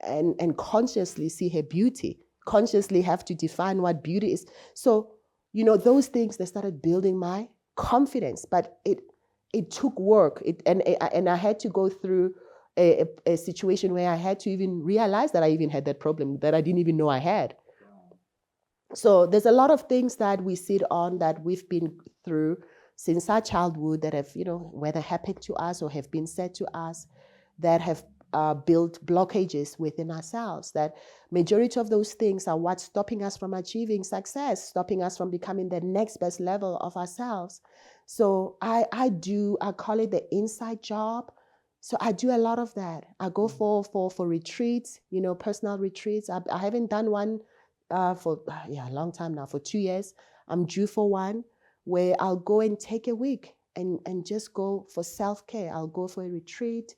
and consciously see her beauty, consciously have to define what beauty is. So those things that started building my confidence. But it took work. And I had to go through a situation where I had to even realize that I even had that problem that I didn't even know I had. So there's a lot of things that we sit on that we've been through since our childhood that have, whether happened to us or have been said to us, that have built blockages within ourselves. That majority of those things are what's stopping us from achieving success, stopping us from becoming the next best level of ourselves. So I call it the inside job. So I do a lot of that. I go for retreats, personal retreats. I haven't done one for a long time now, for 2 years. I'm due for one where I'll go and take a week and just go for self-care. I'll go for a retreat.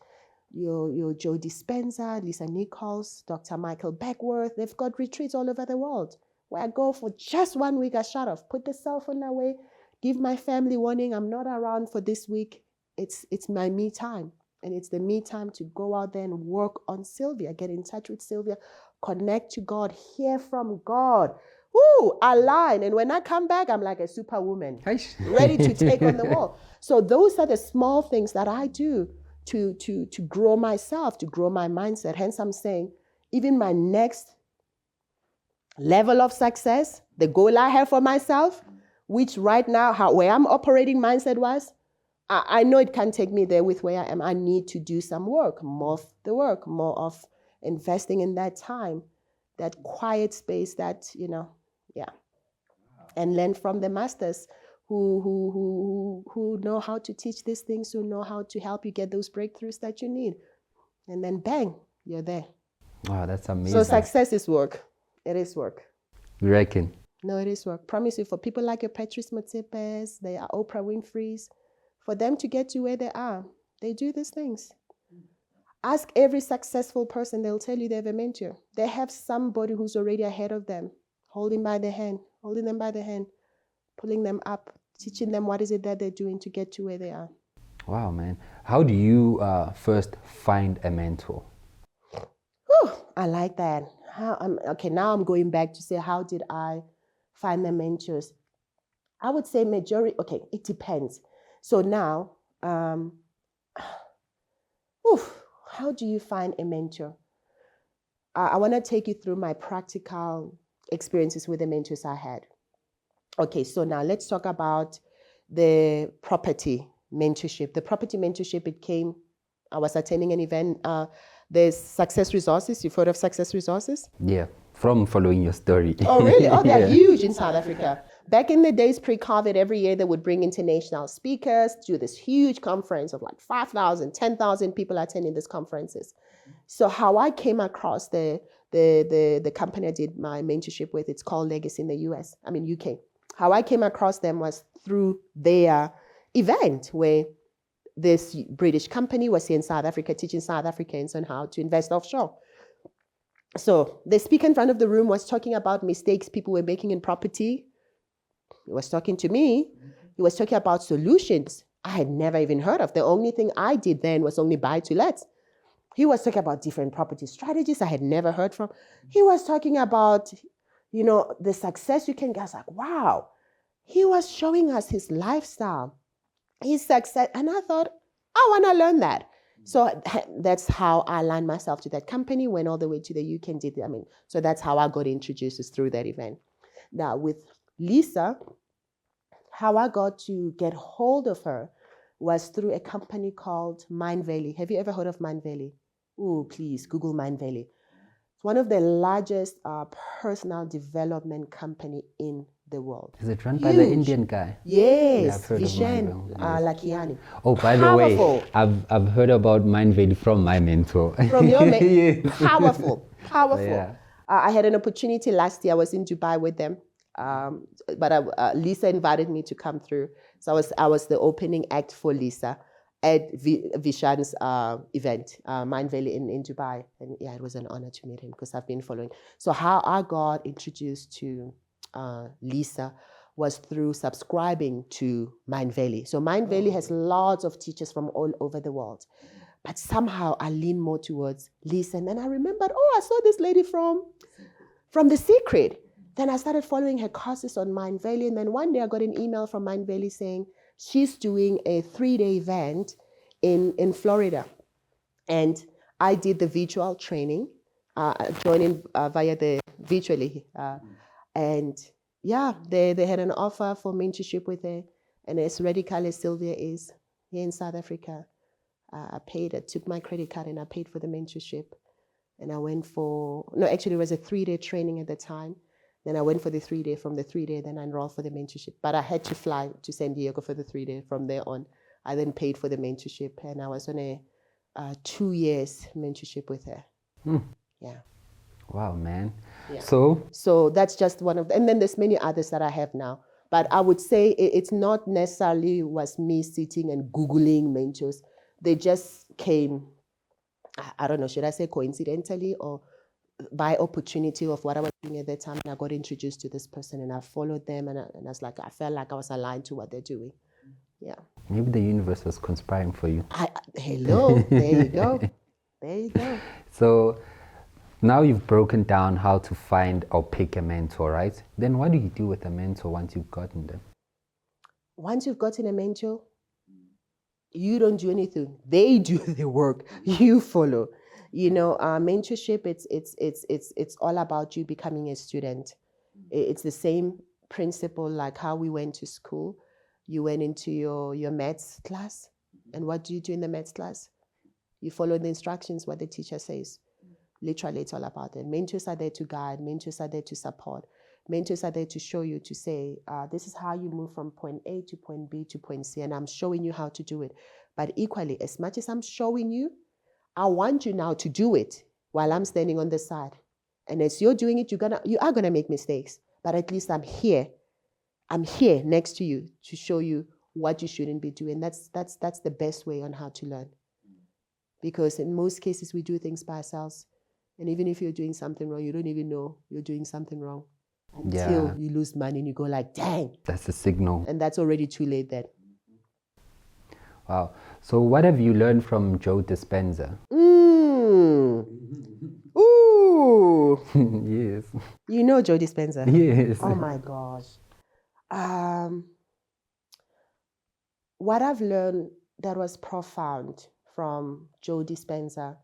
Your Joe Dispenza, Lisa Nichols, Dr. Michael Beckworth, they've got retreats all over the world where I go for just 1 week. I shut off, put the cell phone away, give my family warning, I'm not around for this week. It's my me time. And it's the me time to go out there and work on Sylvia, get in touch with Sylvia, connect to God, hear from God. Woo, align. And when I come back, I'm like a superwoman, ready to take on the world. So those are the small things that I do to grow myself, to grow my mindset. Hence, I'm saying, even my next level of success, the goal I have for myself, which right now, where I'm operating mindset-wise, I know it can't take me there with where I am. I need to do some work, more of the work, more of investing in that time, that quiet space, that, and learn from the masters who know how to teach these things, who know how to help you get those breakthroughs that you need. And then bang, you're there. Wow, that's amazing. So success is work. It is work. You reckon? No, it is work. Promise you, for people like your Patrice Motsepes, they are Oprah Winfrey's, for them to get to where they are, they do these things. Ask every successful person, they'll tell you they have a mentor. They have somebody who's already ahead of them, holding them by the hand, pulling them up, teaching them what is it that they're doing to get to where they are. Wow, man. How do you first find a mentor? Whew, I like that. Now I'm going back to say, how did I find the mentors? I would say it depends. So now, how do you find a mentor? I want to take you through my practical experiences with the mentors I had. Okay, so now let's talk about the property mentorship. The property mentorship, I was attending an event, there's Success Resources. You've heard of Success Resources? Yeah, from following your story. Oh, really? Oh, they're huge in South Africa. Back in the days pre-COVID, every year they would bring international speakers to this huge conference of like 5,000, 10,000 people attending these conferences. So how I came across the company I did my mentorship with, it's called Legacy in the UK. How I came across them was through their event where this British company was here in South Africa teaching South Africans on how to invest offshore. So the speaker in front of the room was talking about mistakes people were making in property. He was talking to me. He was talking about solutions I had never even heard of. The only thing I did then was only buy to let. He was talking about different property strategies I had never heard from. He was talking about, the success you can get. I was like, wow. He was showing us his lifestyle, his success. And I thought, I want to learn that. So that's how I aligned myself to that company, went all the way to the UK and did it. So that's how I got introduced, is through that event. Now with Lisa, how I got to get hold of her was through a company called Mind Valley. Have you ever heard of Mind Valley? Oh, please Google Mind Valley. It's one of the largest personal development company in the world. Is it run by the Indian guy? Yes, yeah, Vishen Lakiani. Oh, by the way, I've heard about Mind Valley from my mentor. From your mentor? Yes. Powerful. Yeah. I had an opportunity last year. I was in Dubai with them. But Lisa invited me to come through. So I was the opening act for Lisa at Vishan's event, Mind Valley in Dubai. And yeah, it was an honor to meet him because I've been following. So how I got introduced to Lisa was through subscribing to Mind Valley. So Mind Valley has lots of teachers from all over the world. But somehow I lean more towards Lisa. And then I remembered, I saw this lady from The Secret. Then I started following her courses on Mind Valley. And then one day I got an email from Mind Valley saying she's doing a 3-day event in Florida. And I did the virtual training, joining via the virtually. And yeah, they had an offer for mentorship with her. And as radical as Sylvia is here in South Africa, I took my credit card and I paid for the mentorship. And I went actually it was a 3-day training at the time. Then I went for the 3-day. From the 3-day, then I enrolled for the mentorship. But I had to fly to San Diego for the 3-day. From there on, I then paid for the mentorship. And I was on a 2 years mentorship with her. Yeah. Wow, man. Yeah. So that's just one of and then there's many others that I have now. But I would say it's not necessarily was me sitting and Googling mentors. They just came, I don't know, should I say coincidentally or by opportunity of what I was doing at that time. And I got introduced to this person and I followed them and I was like, I felt like I was aligned to what they're doing. Yeah. maybe the universe was conspiring for you. Hello, there you go. There you go. So now you've broken down how to find or pick a mentor, right? Then what do you do with a mentor once you've gotten them? Once you've gotten a mentor, you don't do anything. They do the work. You follow. Mentorship. It's all about you becoming a student. It's the same principle like how we went to school. You went into your maths class, and what do you do in the maths class? You follow the instructions, what the teacher says. Literally, it's all about it. Mentors are there to guide. Mentors are there to support. Mentors are there to show you, to say, this is how you move from point A to point B to point C, and I'm showing you how to do it. But equally, as much as I'm showing you, I want you now to do it while I'm standing on the side. And as you're doing it, you are gonna make mistakes. But at least I'm here. I'm here next to you to show you what you shouldn't be doing. That's the best way on how to learn. Because in most cases, we do things by ourselves. And even if you're doing something wrong, you don't even know you're doing something wrong until you lose money and you go like, dang. That's a signal. And that's already too late then. Wow. So what have you learned from Joe Dispenza? Ooh. Yes. You know Joe Dispenza? Yes. Oh my gosh. What I've learned that was profound from Joe Dispenza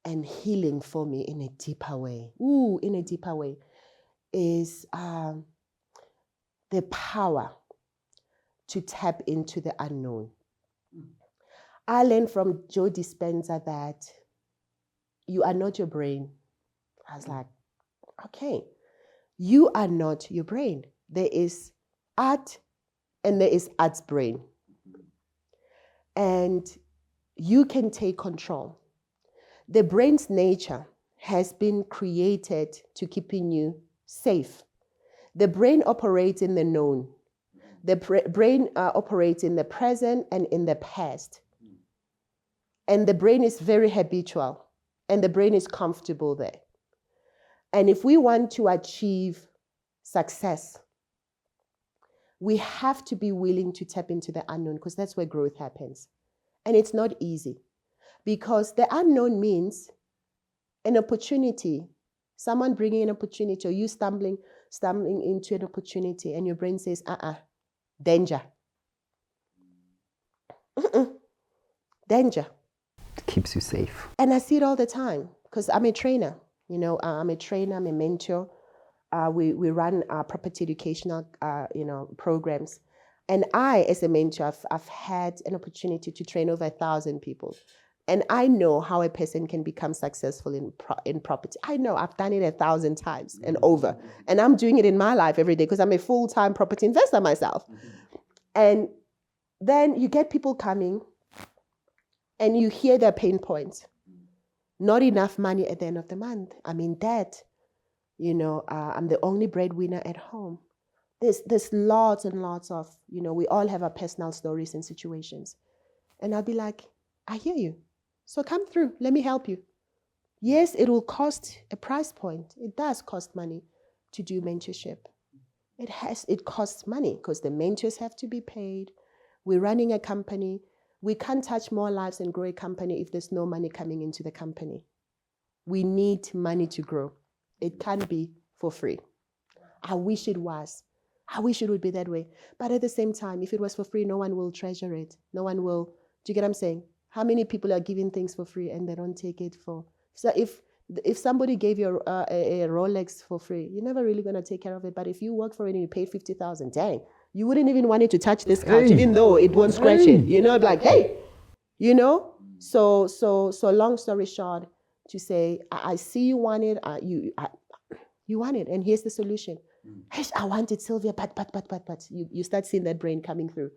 and healing for me in a deeper way, is the power to tap into the unknown. I learned from Joe Dispenza that you are not your brain. I was like, okay, you are not your brain. There is art and there is art's brain. And you can take control. The brain's nature has been created to keeping you safe. The brain operates in the known. The brain operates in the present and in the past. And the brain is very habitual. And the brain is comfortable there. And if we want to achieve success, we have to be willing to tap into the unknown because that's where growth happens. And it's not easy because the unknown means an opportunity, someone bringing an opportunity or you stumbling into an opportunity and your brain says, danger. Danger. It keeps you safe. And I see it all the time because I'm a trainer. I'm a trainer, I'm a mentor. We run property educational, programs. And I, as a mentor, I've had an opportunity to train over 1,000 people. And I know how a person can become successful in property. I know I've done it 1,000 times and over. And I'm doing it in my life every day because I'm a full-time property investor myself. And then you get people coming and you hear their pain points. Not enough money at the end of the month. I'm in debt. I'm the only breadwinner at home. There's lots and lots of, we all have our personal stories and situations. And I'll be like, I hear you. So come through. Let me help you. Yes, it will cost a price point. It does cost money to do mentorship. It costs money because the mentors have to be paid. We're running a company. We can't touch more lives and grow a company if there's no money coming into the company. We need money to grow. It can't be for free. I wish it was. I wish it would be that way. But at the same time, if it was for free, no one will treasure it. No one will. Do you get what I'm saying? How many people are giving things for free and they don't take it for? So if somebody gave you a Rolex for free, you're never really gonna take care of it. But if you work for it and you paid 50,000, dang, you wouldn't even want it to touch this couch, even though it won't scratch it. You know, like hey, you know. So long story short, to say I see you want it, you want it, and here's the solution. Hey, I want it, Sylvia, but you start seeing that brain coming through.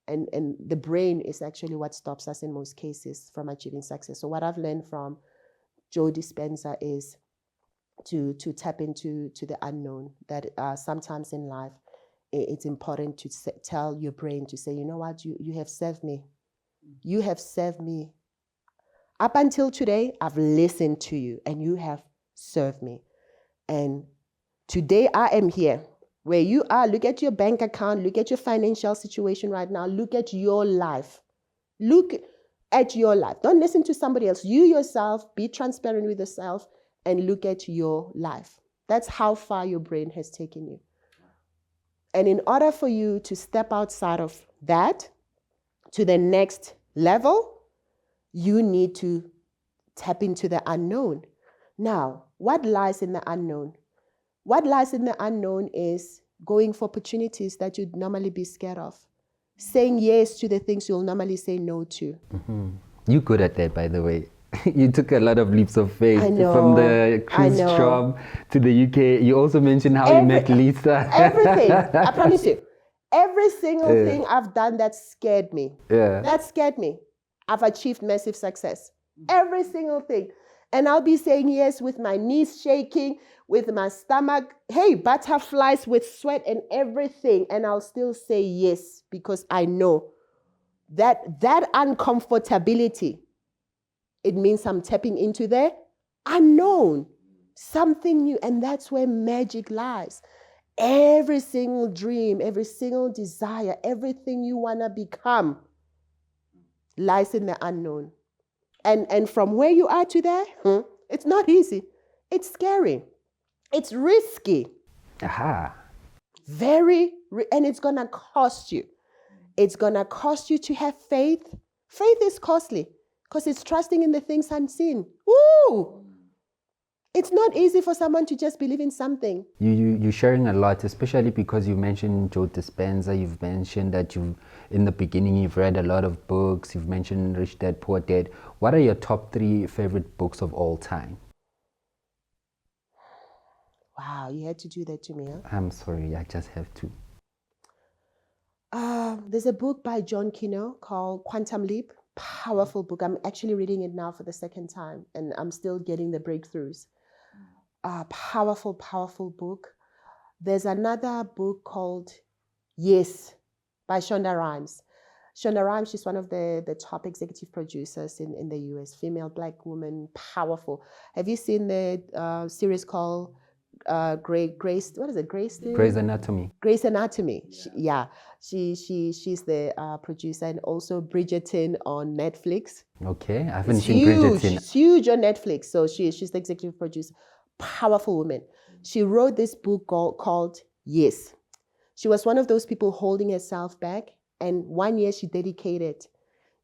And the brain is actually what stops us in most cases from achieving success. So what I've learned from Joe Dispenza is to tap into the unknown, that sometimes in life it's important to tell your brain to say, you know what, you have served me. You have served me. Up until today, I've listened to you and you have served me. And today I am here where you are. Look at your bank account. Look at your financial situation right now. Look at your life. Look at your life. Don't listen to somebody else. You yourself, be transparent with yourself and look at your life. That's how far your brain has taken you. And in order for you to step outside of that to the next level, you need to tap into the unknown. Now, what lies in the unknown? What lies in the unknown is going for opportunities that you'd normally be scared of. Saying yes to the things you'll normally say no to. Mm-hmm. You're good at that, by the way. You took a lot of leaps of faith from the cruise job to the UK. You also mentioned how you met Lisa. Everything. I promise you. Every single thing I've done that scared me. Yeah. That scared me. I've achieved massive success. Every single thing. And I'll be saying yes with my knees shaking, with my stomach, hey, butterflies with sweat and everything. And I'll still say yes because I know that uncomfortability, it means I'm tapping into the unknown, something new. And that's where magic lies. Every single dream, every single desire, everything you want to become lies in the unknown. And from where you are to there, it's not easy. It's scary. It's risky. Aha. And it's going to cost you. It's going to cost you to have faith. Faith is costly because it's trusting in the things unseen. Woo! It's not easy for someone to just believe in something. You're sharing a lot, especially because you mentioned Joe Dispenza. You've mentioned that in the beginning, you've read a lot of books. You've mentioned Rich Dad, Poor Dad. What are your top 3 favorite books of all time? Wow, you had to do that to me, huh? I'm sorry, I just have to. There's a book by John Kino called Quantum Leap. Powerful book. I'm actually reading it now for the second time, and I'm still getting the breakthroughs. Powerful, powerful book. There's another book called Yes by Shonda Rhimes. Shonda Rhimes, she's one of the top executive producers in the US, female Black woman, powerful. Have you seen the series called Grace? What is it? Grey's Anatomy. Grey's Anatomy. Yeah. She's the producer, and also Bridgerton on Netflix. Okay, I haven't seen Bridgerton. It's huge on Netflix. So she's the executive producer. Powerful woman. She wrote this book called Yes. She was one of those people holding herself back, and 1 year she dedicated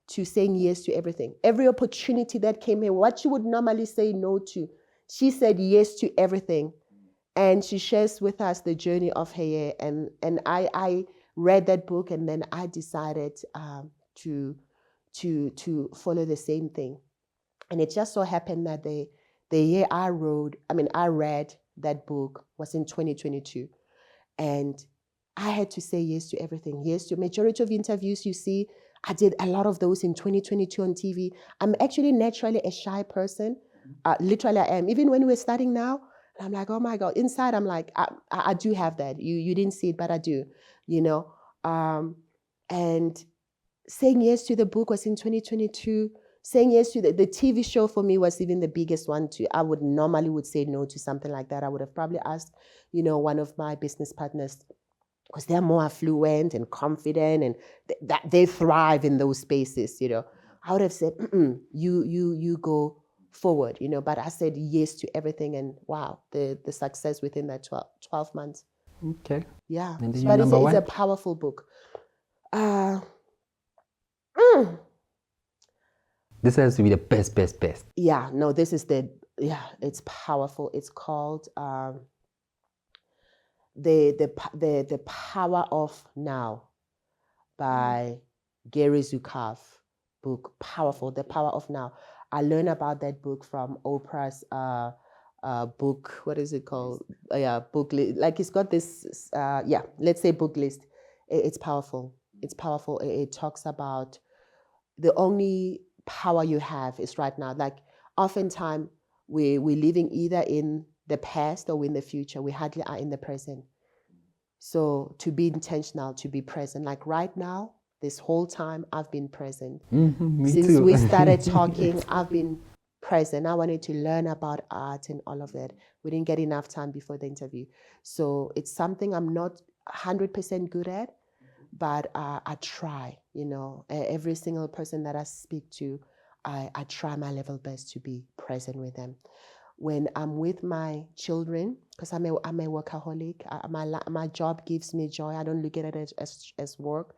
to saying yes to everything. Every opportunity that came here, what she would normally say no to, she said yes to everything. And she shares with us the journey of her year. And I read that book, and then I decided to follow the same thing. And it just so happened that the year I read that book was in 2022. And I had to say yes to everything. Yes to majority of interviews you see. I did a lot of those in 2022 on TV. I'm actually naturally a shy person. Literally I am. Even when we're starting now, I'm like, oh my God. Inside, I'm like, I do have that. You didn't see it, but I do, you know. And saying yes to the book was in 2022. Saying yes to the TV show for me was even the biggest one too. I would normally say no to something like that. I would have probably asked, one of my business partners, because they're more affluent and confident, and they thrive in those spaces, I would have said, you go forward, but I said yes to everything, and wow, the success within that 12 months. Okay. Yeah, And then but your number it's a one? powerful book. Mm, This has to be the best. yeah, no, this is it's powerful. It's called the Power of Now by Gary Zukav. Book, powerful. The Power of Now. I learned about that book from Oprah's book. What is it called? Yeah, book list. Like it's got this. Let's say book list. It's powerful. It's powerful. It talks about the only power you have is right now. Like oftentimes we're living either in the past or in the future. We hardly are in the present. So to be intentional, to be present. Like right now, this whole time I've been present. Me Since too. we started talking, I've been present. I wanted to learn about art and all of that. We didn't get enough time before the interview. So it's something I'm not 100% good at, but I try, every single person that I speak to, I try my level best to be present with them. When I'm with my children, because I'm a workaholic, my job gives me joy. I don't look at it as work.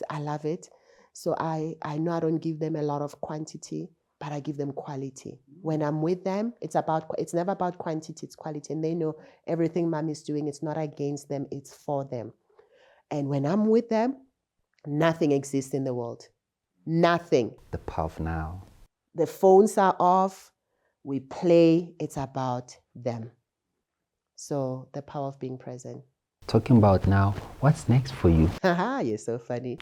I love it. So I know I don't give them a lot of quantity, but I give them quality. When I'm with them, it's never about quantity, it's quality. And they know everything mom is doing, it's not against them, it's for them. And when I'm with them, nothing exists in the world. Nothing. The Power of Now. The phones are off. We play. It's about them. So the power of being present. Talking about now, what's next for you? Haha, you're so funny.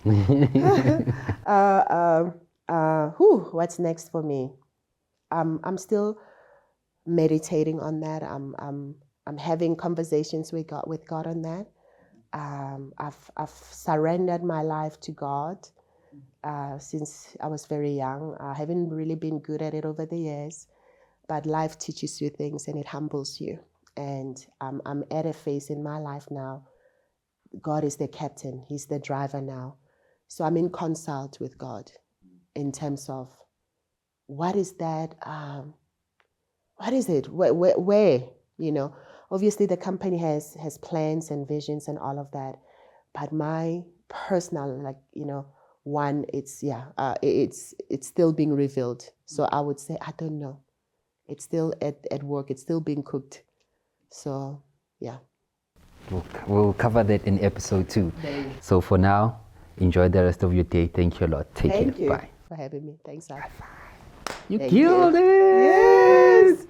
What's next for me? I'm still meditating on that. I'm having conversations with God on that. I've surrendered my life to God since I was very young. I haven't really been good at it over the years, but life teaches you things and it humbles you. And I'm at a phase in my life now. God is the captain. He's the driver now. So I'm in consult with God in terms of what is that? What is it? Where? Obviously the company has plans and visions and all of that. But my personal, one, it's still being revealed. So I would say, I don't know. It's still at work. It's still being cooked. So, yeah. We'll cover that in episode 2. So for now, enjoy the rest of your day. Thank you a lot. Take care. Thank you Bye. for having me. Thanks, Al. You Thank killed you. it! Yes!